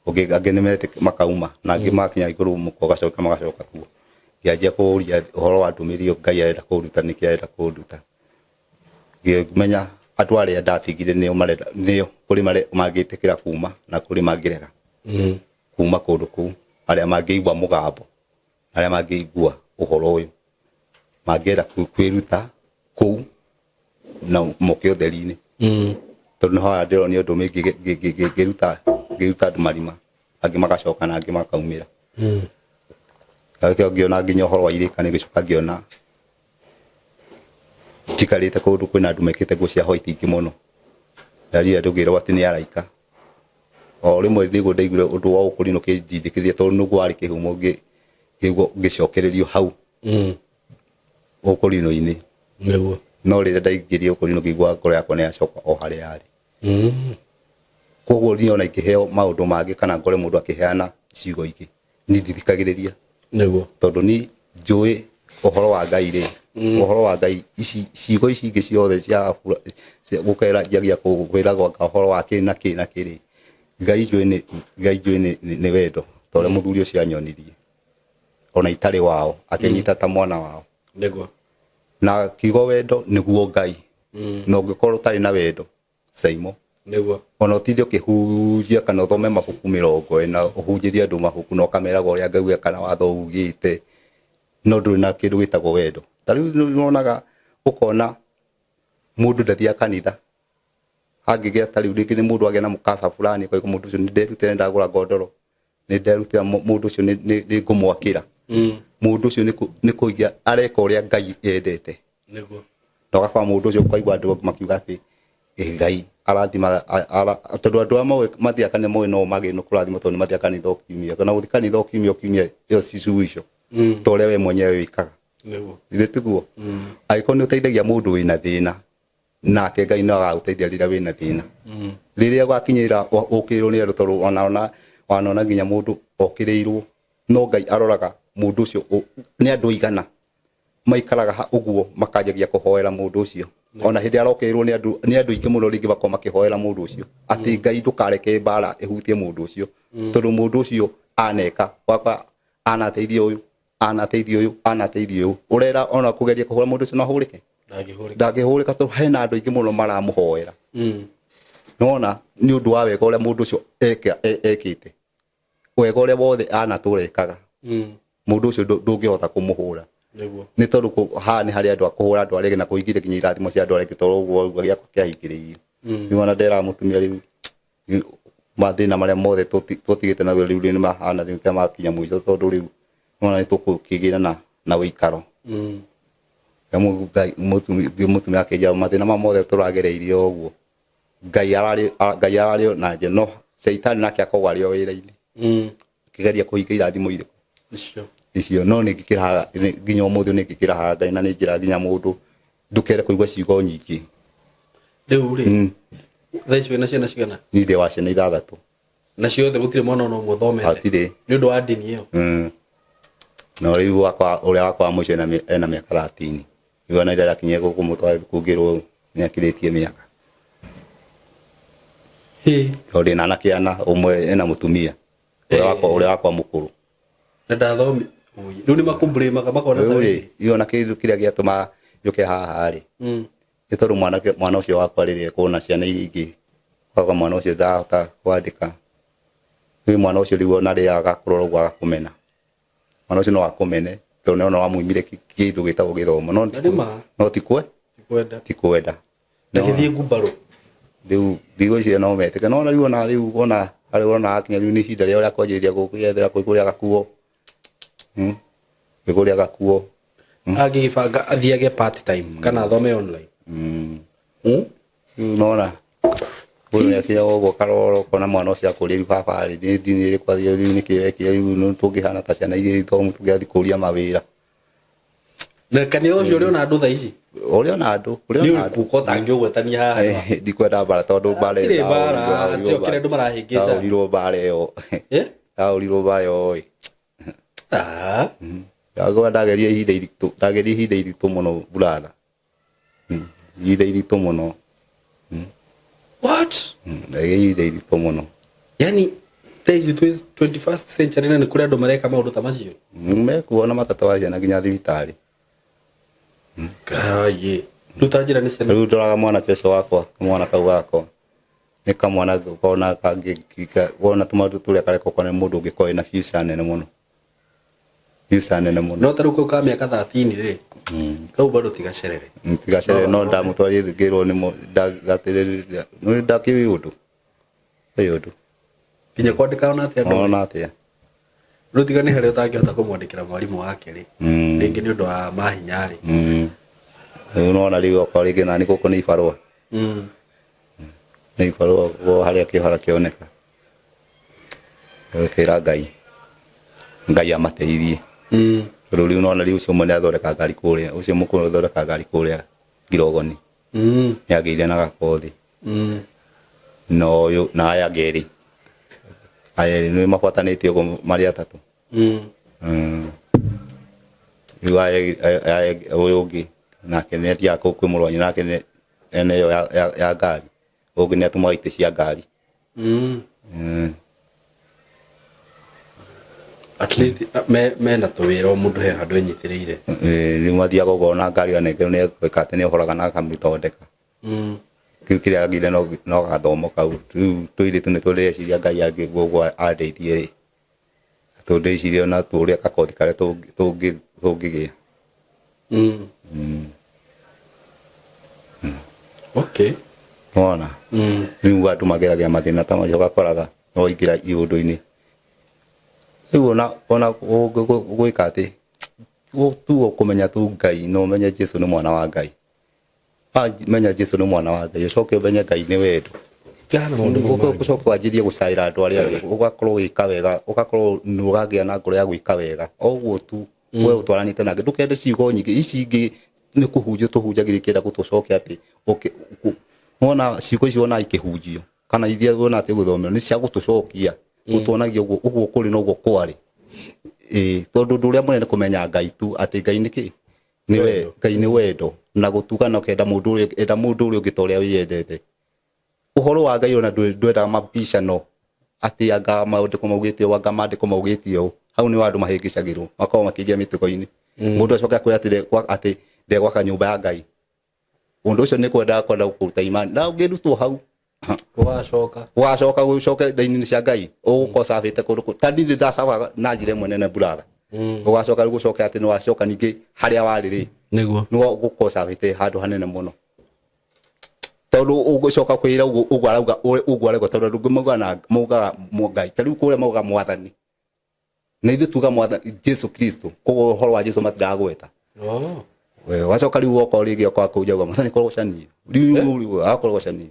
angĩ nĩmete makauma na angĩ makinya igũrũ mũkwa gacoka magacoka kuo ngĩanjia kũũria ũhoro wa ndũmĩrĩri Ngai arenda kũruta nĩkĩ arenda kũruta ngĩmenya andũ arĩa ndatigire nĩo kũrĩ mangĩtĩkĩra kuma na kũrĩ mangĩrega kuma kũndũ kũu arĩa mangĩigua mũgambo arĩa mangĩigua ũhoro ũyũ mangĩenda kwĩruta kũu na moke ũtheri-inĩ tondũ nĩho ndĩronio ndũmĩ ngĩruta andũ marima angĩ magacoka na angĩ makaumĩra ngĩona nginya ũhoro wa irĩkanĩro ngĩcoka ngĩona njikarĩte kũndũ kwĩna andũ mekĩte nguo cia white ingĩ mũno rĩrĩa ndũgĩrwo atĩ nĩ araika o rĩmwe nĩguo ndaiguire ũndũ wa ũkũrinũ kĩnjindĩkĩrĩria tondũ nĩguo warĩ kĩhumo ngĩcokererio hau ũkũrinũ-inĩ no rĩrĩa ndaingĩrire ũkũrinũ ngĩigua ngoro yakwa nĩ yacoka o harĩa yarĩ koguo niĩ ona ingĩheo maũndũ mangĩ kana ngore mũndũ akĩheana ciugo ingĩ ni ndithikagĩrĩria nĩguo tondũ ni njũĩ ũhoro wa Ngai rĩ ũhoro wa Ngai ciugo ici ingĩ ciothe cia gũkera njagia kũgwĩra gwa ũhoro wa kĩ na kĩ Ngai njũĩ nĩ wendo tondũ mũthuri ũcio anyonirie ona itarĩ wao akĩnyita ta mwana wao nĩguo na kiugo wendo nĩguo Ngai na ũngĩkorwo ũtarĩ na wendo Saimo nĩguo ona ũtithio kĩhunjia kana ũthome mabuku 40 na ũhunjĩrie andũ mabuku na ũkameraga ũrĩa Ngai kana watho ugĩte no ndũrĩ na kĩndũ gĩtagwo wendo ta rĩu nĩwonaga ũkona mũndũ ndathiaga kanitha hangĩgĩa ta rĩu rĩngĩ nĩ mũndũ agĩa na mũkasa fulani kwa mũndũ ũcio nĩ nderutĩra ndagũra ngondoro nĩ nderutĩra mũndũ ũcio nĩ ngũmwakĩra mũndũ ũcio nĩ kũiga areka ũrĩa Ngai endete nĩguo na ũgakora mũndũ ũcio ũkaigua andũ makiuga atĩ Ngai arathima tondũ andũ amwe mathiaga kanitha moĩ no magĩ no kũrathima tondũ mathiaga kanitha okiumia kana gũthika kanitha okiumia ĩyo cisuicio ta ũrĩa we mwenyewe wĩkaga nĩguo ithe tiguo angĩkorwo nĩ ũteithagia mũndũ wĩna thĩna nake Ngai no agagũteithia rĩrĩa wĩna thĩna rĩrĩa gwakinyĩra ũkĩrĩrwo nĩ andũ tondũ wanona nginya mũndũ okĩrĩirwo no Ngai aroraga mũndũ ũcio nĩ andũ igana maikaraga ũguo makanjagia kũhoera mũndũ ũcio ona hĩndĩ arokĩrĩrwo nĩ andũ ingĩ mũno rĩngĩ bakoma makĩhoera mũndũ ũcio atĩ Ngai ndũkareke mbara ĩhutie mũndũ ũcio tondũ mũndũ ũcio aneka wakwa anateithio ũyũ ũrera ona kũgeria kũhũra mũndũ ũcio no ahũrĩke ndangĩhũrĩka tondũ hena andũ aingĩ mũno maramũhoera nona nĩ ũndũ wa wega ũrĩa mũndũ ũcio ekĩte wega ũrĩa wothe anatũrekaga mũndũ ũcio ndũngĩhota kũmũhũra nĩ tondũ haha nĩ harĩ andũ akũhũra andũ arĩa na kũingĩre nginya irathimo cia andũ arĩa tondũ ũguo gĩakwa kĩahingĩrĩirio nĩwona ndera mũtumia rĩu mathĩna marĩa mothe tũtigĩte naguo rĩu nĩ mahana rĩu makinya mũico tondũ rĩu nĩwona nĩ tũkũkĩgĩra na wĩikaro mũtumia akĩnja mathĩna ma mothe tũragereirie ũguo Ngai ararĩ na nje no Shaitani nake akoragwo arĩ o wĩra-inĩ kĩgeria kũhinga irathimo icio no nĩ ngĩkĩraga nginya ũmũthĩ nĩ ngĩkĩraga Ngai na nĩ njĩra nginya mũndũ ndũkere kũigua ciugo nyingĩ rĩu rĩ thaa icio na ciana cigana nĩ ndĩ wa ciana 6 na ciothe gũtirĩ mwana ona ũmwe thomete hatirĩ nĩ ũndũ wa ndini ĩyo no rĩu ũrĩa wakwa mũico ena mĩaka 13 rĩu ona rĩrĩa akinyire gũkũ mũtwarĩ kũngĩrwo nĩ akirĩtie mĩaka tondũ na anakĩana ũmwe ena mũtumia ũrĩa wakwa mũkũrũ na ndathomi rĩu nĩ makũmbrĩmaga makona ta rĩu iona kĩndũ kĩrĩa gĩatũma njoke haha rĩ nĩ tondũ mwana ũcio wakwa rĩrĩa kuona ciana iria ingĩ kwaga mwana ũcio ndahota kwandĩka rĩu mwana ũcio rĩu ona rĩrĩa agakũrora ũguo agakũmena mwana ũcio no akũmene tondũ nĩ ona wamũimire kĩndũ gĩtagwo gĩthomo no tikwenda ndagĩthiĩ ngumbarũ rĩu thigũ icio no metĩka no rĩu ona harĩ ona akinya rĩu nĩ ihinda rĩa ũrĩa kwanjĩrĩria gũkĩethera kũrĩa gakuo kũrĩa gakuo agĩbanga athiage part time kana athome online nona ũyũ nĩ akinya ũguo karoro kona mwana ũcio akũria rĩu baba nĩ ndini ĩrĩkũ athiĩ rĩu nĩkĩ wekire rĩu tũngĩhana ta ciana iria ithomũ tũngĩathiĩ kũria mawĩra na kanitha ũcio ũrĩ ona andũ thaa ici ũrĩ ona andũ nĩ ũkũ tangĩũgwetania haha ndikwenda mbara tondũ mbara ĩyo kĩrĩa andũ marahĩngĩca taũrirwo mbara ĩyo taũrirwo mbara ĩyo ndagwa ndageria ihinda iritũ mũno brother ihinda iritũ mũno what ihinda iritũ mũno yani this is 21st century na nĩ kũrĩ andũ mareka maũndũ ta macio mekuona matata wa ciana nginya thibitarĩ kaye tutajira ni sema rĩu ndoraga mwana kesho wakwa mwana kau gakwa nĩ kamwana kona kangĩka wona tũmaũndũ tũrĩa kareka kone mũndũ ũngĩkorwo na future nene mũno no taruka ka mĩaka 13 rĩ kau bado tigacerere no ndamũtwarire ngĩrwo nĩ ndagatirĩria no ndakĩwĩ ũndũ kinya kwandĩka ona atĩa rĩu tiga nĩ harĩa ũtangĩhota kũmwandĩkĩra mwarimũ wake rĩ rĩngĩ nĩ ũndũ wa mahinya rĩ unaona rĩu okorwo rĩngĩ nani gũkũ nĩ ibarũa nĩ ibarũa harĩa kĩhara kĩoneka kĩra Ngai amateithie tondũ rĩu unaona rĩu ũcio mũnene athondeka ngari kũrĩa ũcio mũkũrũ athondeka ngari kũrĩa Ngirogoni nĩagĩire na gakothi no ũyũ na aya ngeri Aya nĩ mabatanĩtie ũguo marĩ atatũ. Ũyũ ũngĩ nake nĩ athiaga kũu kwĩ mũrwanyi nake ene ĩyo ya ngari. Ũngĩ nĩ atũmaga itĩ cia ngari. At least mena tũwĩra o mũndũ he handũ enyitĩrĩire. Rĩu mathiaga ũkona ngari anengerwo nĩ gwĩka atĩ nĩ ũhoraga na akamĩthondeka. Kĩu kĩrĩa agire no gathomo kau. Rĩu tũirĩtu nĩ tũreciria Ngai angĩguo andeithie rĩ. Tũndĩcirie ona tũrĩa gakothi karĩa tũngĩgĩa. Okay. Ona. Rĩu andũ mageragia mathĩna ta macio ũgakoraga no ingĩra iũndũ-inĩ. Rĩu ona gwĩka atĩ tu kũmenya tu Ngai no ũmenye Jesũ nĩ mwana wa Ngai. Menya Jesũ nĩ mwana wa Ngai ũcoke ũmenye Ngai nĩ wendo. Ũcoke wanjirie gũcaĩra andũ arĩa angĩ ũgakorwo wĩka wega ũgakorwo nĩ ũgagĩa na ngoro ya gwĩka wega ũguo tu we ũtwaranĩte nake ndũkende ciugo nyingĩ ici ingĩ nĩ kũhunjio tũhunjagĩria kĩenda gũtũcokia atĩ wona ciugo icio wona ikĩhunjio kana iria wona atĩ gũthomera nĩ cia gũtũcokia gũtuonagia ũguo kũrĩ na ũguo kwarĩ tondũ ũndũ ũrĩa mũnene kũmenya Ngai tu atĩ Ngai nĩ kĩ nĩwe Ngai nĩ wendo na gũtugana ũkenda mũndũ ũrĩa ũngĩ ta ũrĩa wĩyendete. Ũhoro wa Ngai ona ndwendaga mabicano atĩ anga maũndũ maugĩte o anga maandĩko maugĩte o hau nĩ andũ mahĩngĩcagĩrwo makorwo makĩgia mĩtũko-inĩ mũndũ acoka kwĩra atĩ ndegwaka nyũmba ya Ngai. Ũndũ ũcio nĩ kwenda kũruta imani na ũngĩrutwo hau ũgacoka gũcoka ndaini-inĩ cia Ngai ũgũkorwo cabĩte kũndũ ta ndĩ ndacabaga na njĩra ĩmwe nene mburaga ũgacoka gũcoka atĩ nĩ wacoka ningĩ harĩa warĩ rĩ nĩguo ũgũkorwo cabĩte handũ hanene mũno tondũ ũgũcoka kwĩra ũguo arauga ũguo arauga tondũ ndũngĩ maugaga Ngai ta rĩu kũrĩa mauga mwathani na ithuĩ tuga mwathani Jesũ Kristo koguo ũhoro wa Jesũ matiragweta we wacoka rĩu woka rĩngĩ kwa kũnjauga mwathani korogocanio rĩu akorogocanio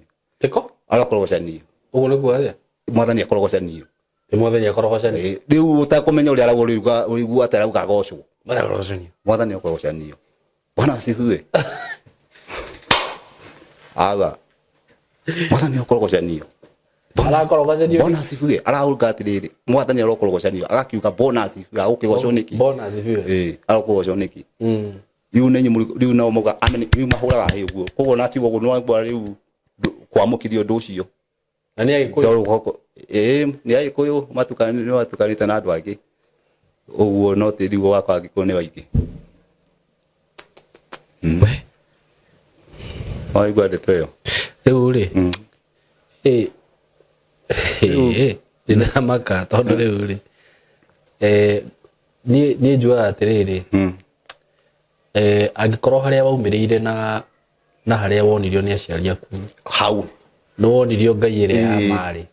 arakorogocanio ũguo nĩguo atĩa mwathani akorogocanio mwathani akorogocanio rĩu ũtakũmenya ũrĩa arauga ũigua atĩ arauga agocwo mwathani akorogocanio Bwana asifiwe. Aga mwathani akorogocanio Bwana asifiwe arauga atĩrĩrĩ mwathani arokorogocanio agakiuga Bwana asifiwe agũkĩgocwo nĩkĩ Bwana asifiwe arokorogocanio nĩkĩ rĩu no mauga amen rĩu mahũraga hĩ ũguo koguo na kiugo no ngwa rĩu kwamũkithio ũndũ ũcio na nĩ agĩkũyũ nĩ agĩkũyũ matukanĩte na andũ angĩ ũguo no tĩri wakwa angĩkorwo nĩ waingĩ waigua ndeto ĩyo rĩu rĩ ndinamaka tondũ rĩu rĩ niĩ njuaga atĩrĩrĩ angĩkorwo harĩa waumĩrĩire na harĩa wonirio nĩ aciari aku hau nĩ wonirio Ngai ĩrĩa ya marĩ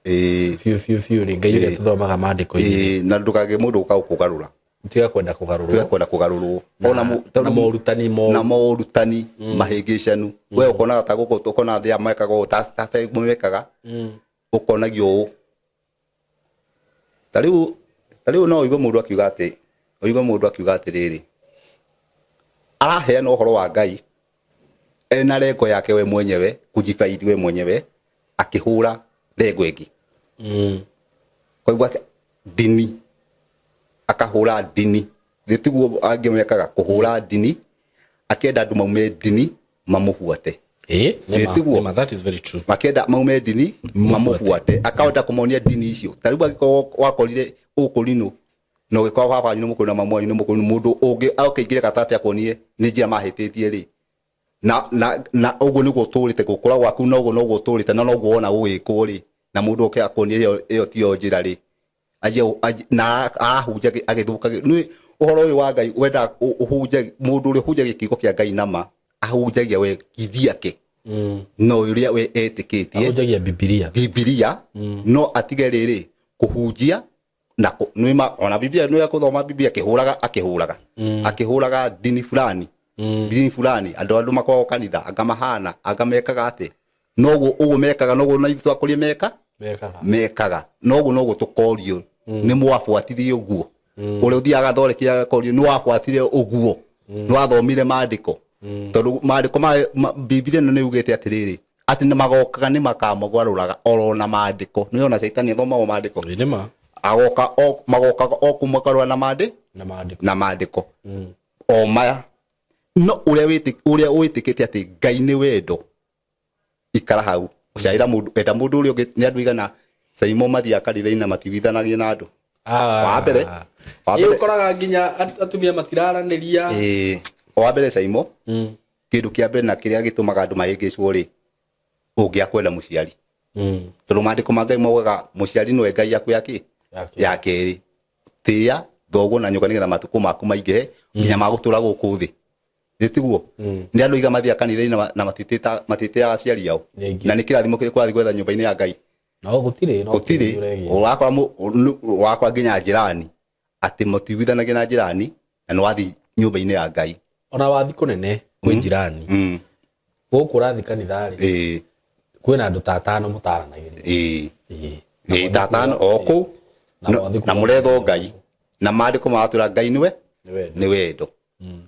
biũ rĩ Ngai ũrĩa tũthomaga maandĩko-inĩ na ndũkage mũndũ ũka gũkũgarũra tiga kwenda kũgarũrwo ona na morutani mahĩngĩcanu we ũkonaga ta gũkũ ũkona ndĩa mekaga ũũ ta mekaga ũkonagio ũũ ta rĩu no ũigue mũndũ akiuga atĩrĩrĩ araheana ũhoro wa Ngai ena rengo yake we mwenyewe kujifaidi we mwenyewe akĩhũra rengo ĩngĩ kwa hivyo dini akahũra dini tiguo angĩmekaga kũhũra dini akenda andũ maume dini mamũbuate nĩma that is very true makenda maume dini mamũbuate akahota kũmonia dini icio ta rĩu angĩkorwo wakorire ũkũrinũ no gĩkorwo baba nyinĩ mũkũrũ na mama nyinĩ mũkũrũ mũndũ ũngĩ aũkĩingĩre gatati akonie nĩ njĩra mahĩtĩtie rĩ na ũguo nĩguo tũrĩte gũkũra gwaku na ũguo noguo tũrĩte na noguo wona gũgĩkwo rĩ na mũndũ ũkĩ akonie ĩyo tiyo njĩra rĩ na ahunja agĩthũkagia nĩ ũhoro ũyũ wa Ngai wenda ũhunjagia mũndũ ũrĩa ũhunjagia kiugo kĩa Ngai nama ahunjagia we githiake no ũrĩa we etĩkĩtie ahunjagia Biblia no atige rĩrĩ kũhunjia na nĩma ona Biblia nĩ yakũthoma Biblia akĩhũraga dini fulani andũ makoragwo kanitha agamahana agamekaga atĩ noguo ũguo mekaga noguo na ithuĩ twakũrie mekaga noguo tũkorio nĩ mwabuatirie ũguo ũrĩa ũthiaga thoreki korio nĩ wabuatire ũguo nĩ wathomire maandĩko tondũ maandĩko ma Biblia nĩ yugĩte atĩrĩrĩ atĩ nĩ magokaga nĩ makamũgarũraga oro na maandĩko nĩ ona Saitani athomaga maandĩko agoka magoka okumakarwa na mandiko o maya no uria witikite ati Ngai ni wendo ikara hau ucaira mundu enda mundu uri ni andu igana saimo mathia karitha-ini matiwithanagia na andu wa mbere ukoraga nginya atumia matiraraniria wa mbere saimo kindu kia mbere na kiria gitumaga andu mahingicwo ri ungia kwenda muciari tondu mandiko ma Ngai moigaga muciari no Ngai yaku ya keri tia thoguo na nyuka nigetha matuko maku maingihe nginya magutura guku thi nitiguo ni andu iga mathia kanitha-ini na matitita aciari yao na ni kirathimo kiri kwathi gwetha nyumba-ini ya Ngai no gutiri wakwa nginya jirani ati mutiwithanagia na jirani na no wathi nyumba-ini ya Ngai ona wathi kunene kwi jirani guku rathi kanitha ri kwina andu tatano mutaranagiria tatano oku na muretho Ngai na mandiko maratwira Ngai ni wendo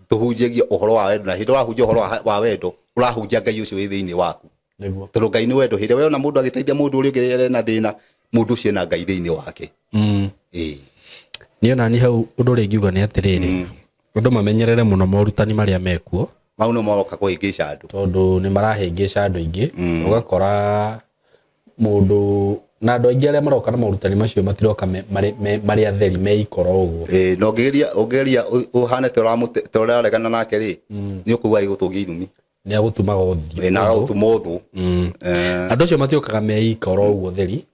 tuhunjagie uhoro wa wendo na hindu urahunjia uhoro wa wendo urahunjia Ngai ucio wi thiini waku tondu Ngai ni wendo hindu wena mundu agiteithia mundu uri ungire na thina mundu ucio na Ngai thiini wake ni ona ni hau undu ri ngiuga ni atiriri undu mamenyerere muno morutani maria mekuo mau no moroka kuhingica andu tondu ni marahingica andu ingi ugakora mundu na andu aingi aria maroka na morutani macio matiroka mari atheri meikoro uguo no ongeria uhane toraregana nake ri ni ukuga igutungia irumi ni agutumaga uthio na agutuma uthu andu acio matiokaga meikoro uguo theri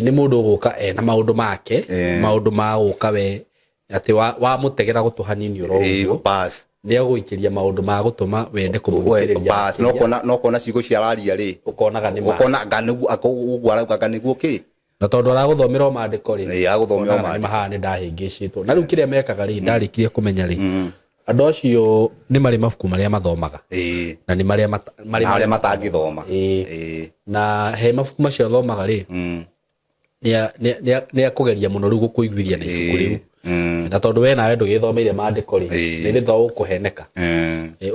ni mundu uguka na maundu make maundu ma guka we ati wa mutegera gutuhanini oro uguo ni aguikiria maundu ma gutuma wende kumugiriria no kona cigo ciararia ri ukonaga ni ma ukona ganigu akugwara ganigu ki na tondu araguthomera mandiko ri aguthomera mandiko mahane ndahingicitwo na riu kiria mekaga ri ndarikirie kumenya ri andu acio ni mari mabuku maria mathomaga na ni maria matangithoma na he mabuku macio athomaga ri ni akugeria muno riu gukuiguithia na ibuku riu na tondu we nawe ndugithomeire mandiko ri ni ritho ukuheneka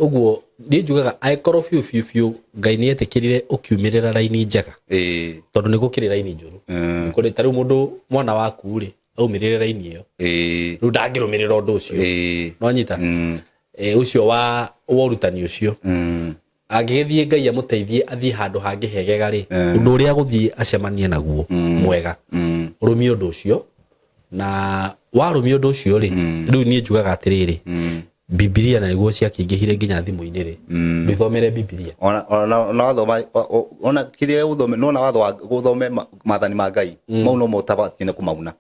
uguo ni njugaga aikoro fiu Ngai ni etikirire ukiumirira raini njega tondu ni gukiri raini njuru kuri taru mundu mwana waku ri aumirire raini iyo riu ndangirumirira undu ucio no nyita ucio wa urutani ucio agithie Ngai amuteithie athie handu hangi hegega ri undu uria guthie acemanie naguo mwega urumie undu ucio na warumie undu ucio ri riu ni njugaga atiriri Biblia na niguo ciakingihire nginya thimu-ini ri bithomere Biblia ona thoma ona kiria uthome no na watho guthome mathani ma Ngai mau no mutabatine kumauna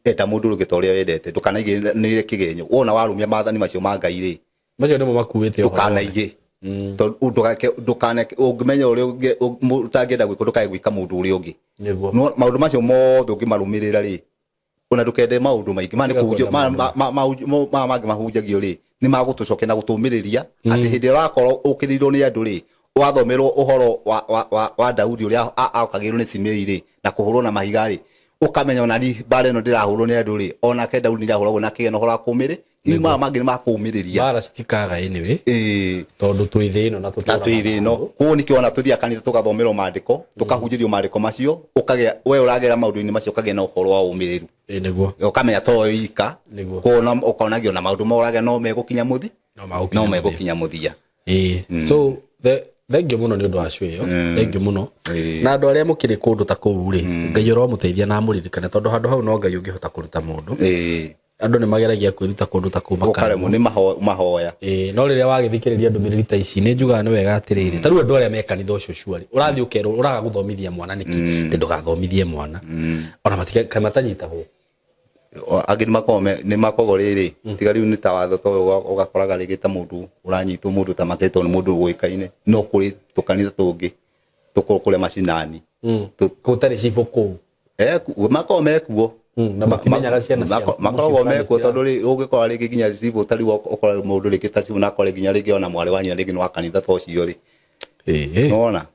eta mundu rugitori wendete ndukanaigire kigenyo wona warumia mathani macio ma Ngai ri macio ndimo makuite ukanaige ndukane ungimenya uri utangenda gwika ndukae gwika mundu uri ungi no maundu macio mothe ungimarumirira ri ona ndukende maundu maingi mani kuhunjia mangi mahunjagio ri ni magutucokia na gutumiriria ati hindi urakorwo ukirirwo ni andu ri wathomerwo uhoro wa Daudi uria akagirwo ni Simei ri na kuhurwo na mahiga ri ukamenya ona ni bare no ndirahurwo ni andu ri ona ke Daudi ndirahurwo na kigeno hora kumiri ni mangi ni makumiriria bara stikaga anyway tondu twithino na twithino ko ni kiona tuthia kanitha tukathomerwo mandiko tukahunjirio mandiko macio ukagia we uragera maundu-ini macio ukagia na uhoro wa umiriru niguo ukamenya to ika ko ukonagio na maundu morage no megukinya muthi no megukinya muthia so thank you muno ni undu wa cio thank you muno na andu aria mukiri kundu ta kuu ri Ngai uromuteithia na muririkane tondu handu hau no Ngai ungihota kuruta mundu andu ni mageragia kwiruta kundu ta kuu makaremo ni mahoya no riria wagithikiriria ndumiriri ta ici ni njugaga ni wega atiriri taru andu aria mekanitha ucio cuari urathi ukero uraga guthomithia mwana niki ti ndugathomithie mwana ona matanyitagwo angi ni makogo riri tiga riu ni ta watho to ugakoraga rigi ta mundu uranyitwo mundu ta maketo ni mundu gwikaine no kuri tukanitha tungi tukukure macinani kutari cibuku makogo mekuo na makimenyaga ciana ciao makogo mekuo tondu ri ugikora rigi nginya cibu tari ukora mundu rigi ta cibu na kore nginya rigi ona mwari wa nyina rigi no akanitha to cio ri nona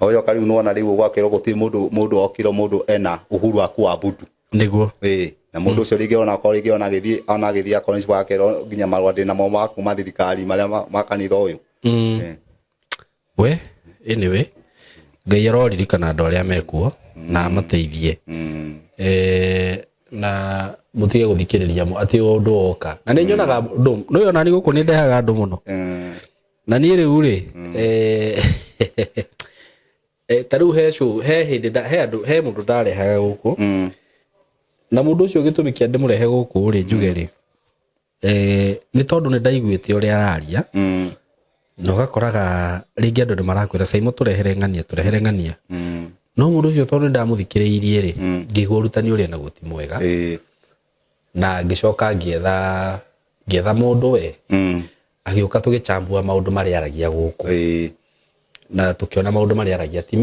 oyo kari nona riu gwakiro guti mundu okiro mundu ena uhuru wa kuabudu niguo na mundu ucio rigi ona kore rigi ona githia akora cibu akero nginya marwa ndina mo maku mathirikari maria makanitha uyu we anyway Ngai aroririkana andu aria mekuo na amateithie na mutige guthikiriria mu ati undu oka na ni nyonaga ndu no yona ni guku ni ndehaga ndu muno na ni riu ri taru he hindi he mundu ndarehaga guku na mundu ucio gitumi kia ndimurehe guku ri njuge ri ni tondu ni ndaiguite uria araria no gakoraga ringi andu ni marakwira saimo turehere ngania no mundu ucio tondu ndamuthikiriirie ri ngigurutani uria na guti mwega na ngicoka ngietha mundu we agiuka tugichambua maundu mari aragia guku na tukiona maundu mari aragia ti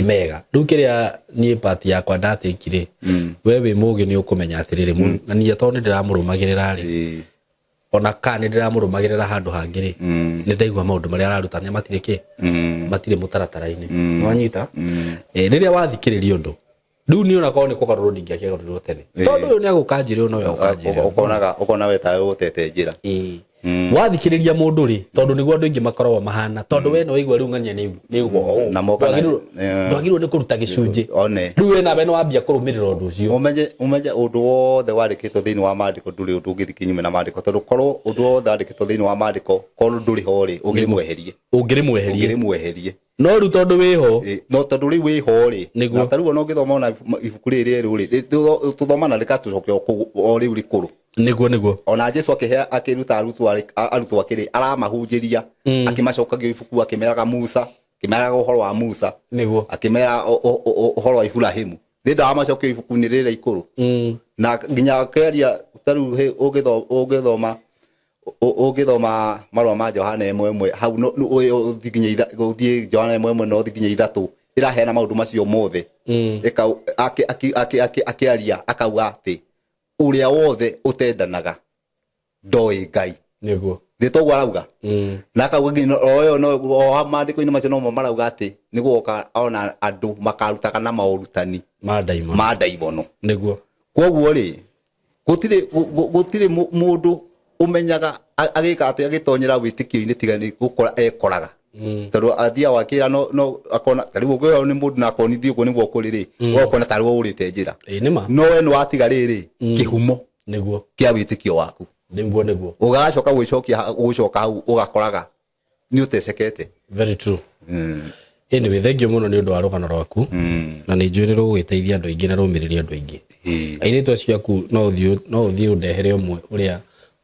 mega riu kiria nie party yakwa ndatikire we wi mugi ni ukumenya atiriri na nie tondu ndiramurumagirira ri ona kana ndiramurumagirira handu hangiri ni ndaigua maundu mari ararutania matire mutaratara-ini wanyita riria wathikiriria undu riu ni ona ko ni kugaruru ndingiakigarurwo tene tondu uyu ni agukanjire uno we ukanjire ukona weta utete njira wathikiriria mundu ri tondu niguo andu ingi makorwo mahana tondu we no igwa riu ngania ni ugo na mokana ndwagirwo ni kuruta gicunji riu we nawe no wambia kurumirira undu ucio umenye undu wothe wandikitwo thiini wa mandiko nduri undu ungithi kinyume na mandiko tondu korwo undu wothe wandikitwo thiini wa mandiko korwo nduri ho ri ungirimweherie no riu tondu wiho no tondu riu wiho ri na taruo no ngithoma ona ibuku riri ri tuthomana rikatucoke o riu rikuru niguo ona Jesu akiruta arutwo akiri aramahunjiria akimacokagia ibuku akimeraga Musa akimeraga uhoro wa Musa niguo akimera uhoro wa Ibrahimu nda amacokia ibuku ni riri ikuru na nginya keria taru ugithoma marwa ma Johana 1:1 hau no uthiginya guthie Johana 1:1 no uthiginya ithatu iraheana maundu macio mothe akiaria akauga ati uria wothe utendanaga ndoi Ngai niguo nditogwa arauga na akauga nginya oyo no mandiko-ini macio no marauga ati niguoka ona andu makarutaga na maurutani ma ndaimono niguo koguo ri gutire mundu umenyaga agika ati agitonyera witikio-ini tigani gukora ekoraga tondu athia wakira no akona tariu gwe ni mundu na akonithio uguo niguo kuriri ukona tariu urite njira no we no watiga riri kihumo niguo kia witikio waku niguo ugacoka gwicoka hau ugakoraga ni utecekete very true anyway thank you muno ni undu wa rugano rwaku na ni njuri rugwiteithia andu aingi na rumiriria andu aingi airitu acio aku no uthie undehere umwe uria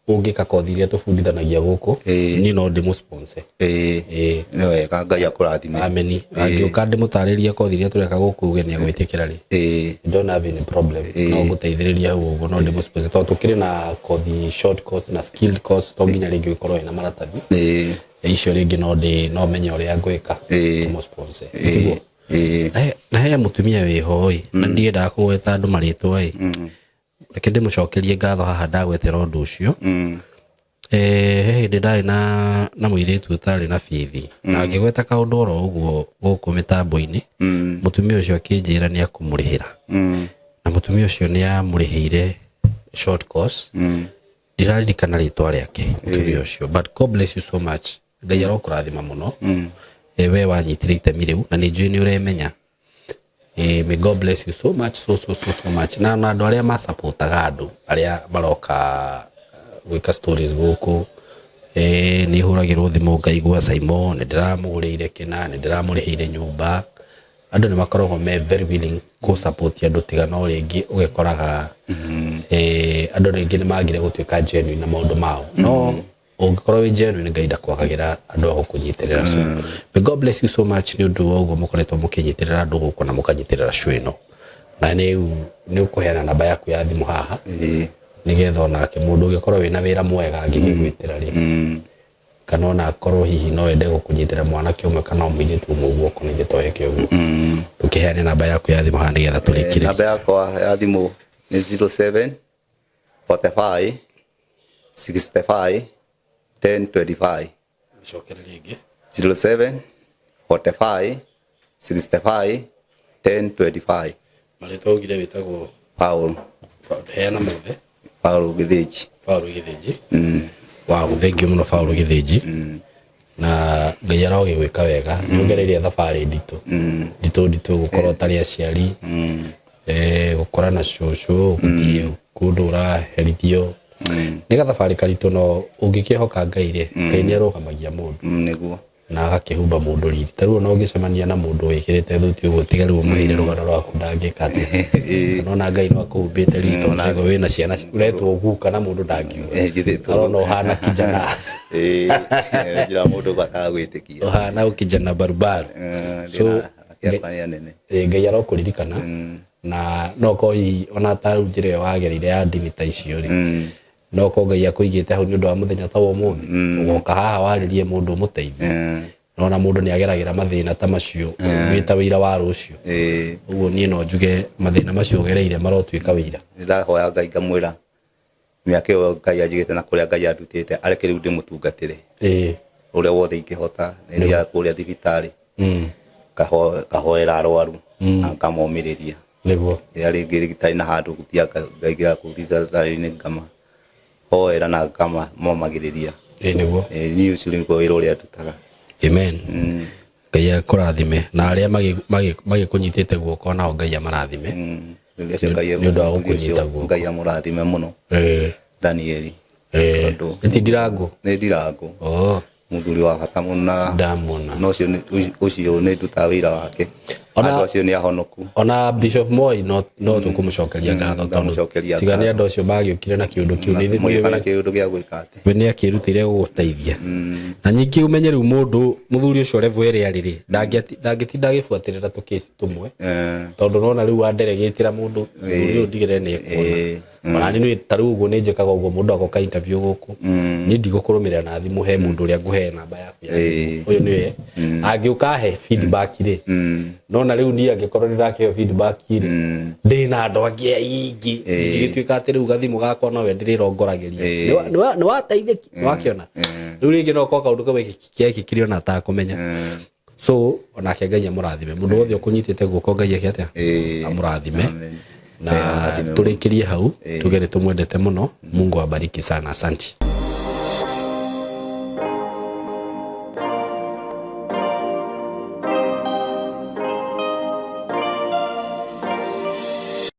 ungika kothi iria tubundithanagia guku ni no ndi sponsor no wega Ngai akurathime ameni angiuka ndi mutariria kothi iria tureka guku uge ni agwitikira ri don't have any problem no guteithiriria uguo no ndi sponsor to tukiri na kothi short course na skilled course to nginya ringi ikorwo ina maratathi icio ringi no menye uria ngwika mu sponsor na he mutumia wiho na ndienda kugweta andu maritwa reke ndimucokerie ngatho haha ndagwetera undu ucio he hindi ndari na muiritu utari na bithi na ngigweta kaundu oro uguo guku mitambo-ini mutumia ucio akinjira ni akumurihira na mutumia ucio ni amurihiire short course ndiraririkana ritwa riake mutumia ucio but God bless you so much Ngai arokurathima muno we wanyitire itemi riu na ni njui ni uremenya may God bless you so much so much na andu aria ma supportaga andu aria baroka gwika stories guku ni huragirwo thimu ngaigua Simon ni ndiramugurire kina ni ndiramurihiire nyumba andu ni makoragwo me very willing ku support andu tigana ringi ugekoraga andu ringi ni magire gutuika genuine na maundu mao no ungikorwo wi genuine Ngai ndakwagagira andu agukunyitirira so may God bless you so much ni undu woguo mukoretwo mukinyitirira andu guku na mukanyitirira show ino na ni ukuheana namba yaku ya thimu haha nigetha onake mundu ugikorwo wina wira mwega angigwitira ri kana ona akorwo hihi no ende gukunyitira mwanake umwe kana umiritu umwe guoko ni gitoeke uguo ukiheana namba yaku ya thimu haha nigetha turikire namba yakwa ya thimu ni 07 45 65 1025 shokera ringi 07 45 65 1025 marito ugire witagwo Paul heana mothe Paul Githiji wow thank you muno Paul Githiji na Ngai aroge gwika wega niongereire thabari ndito gukorwo tari aciari gukora na cucu guthie kundura herithio ni gathabari karitu no ungikihoka Ngai ri Ngai ni arugamagia mundu niguo na agakihumba mundu riri taru no ngicemania na mundu wikirite thuti uguo tigaru maire rugano rwaku ndangikate no na Ngai no akuhumbite riri tondu cego wina ciana uretwo guka na mundu ndangiuga no hana kijana jira mundu bakagwitikia hana ukijana barubaru so Ngai arokuririkana na no koi ona taru njire wagerire ya ndini ta icio ri no ko Ngai akuigite hau ni undu wa muthenya ta wo muthi ugoka haha waririe mundu muteithie no na mundu ni ageragira mathina ta macio wita wira wa rucio uguo ni no njuge mathina macio gereire marotwika wira ndahoya Ngai ngamwira miake yo Ngai ajigite na kuria Ngai andutite areke riu ndi mutungatire uria wothe ingihota ni ya kuria thibitari kahoera arwaru na kamomiriria niguo yari ngirigitari na handu gutia Ngai ya kuthibitari ni ngama hoera na kama momagiriria niguo ni ucuri ko wira uria tutaga amen Ngai akurathime na aria magikunyitite guoko nao Ngai amarathime ni undu wa gukunyita guoko Ngai amurathime muno Danieli ndirangu ni ndirangu muthuri wa bata muno ndamona no ucio ni nduta wira wake andu acio ni ahonoku ona Bishop Moi no tukumucokeria ngatho tondu tigani andu acio magiukire na kiundu kiu ni thithio kana kiundu gia gwika ati we ni akirutire guguteithia na nyingi umenye riu mundu muthuri ucio level eri ariri ndangitinda gifuatirira tukesi tumwe tondu nona riu anderegitira mundu uyu ndigire ni kuona ona ni taru uguo ni njikaga uguo mundu agoka interview guku ni ndigukurumirira na thimu he mundu uria nguhe namba yaku uyu ni angiuka he feedback ri nona riu ni angikorwo ndirake feedback ri ndina andu angi aingi ngigituika ati riu gathimu gakwa no we ndirirongoragiria ni wateithiki wakiona riu ringi no ko kaundu kawe kikikirio na ta kumenya so onake Ngai amurathime mundu wothe ukunyitite guoko Ngai akia amurathime na turikirie hau tugere tumwendete muno Mungu abariki sana asante.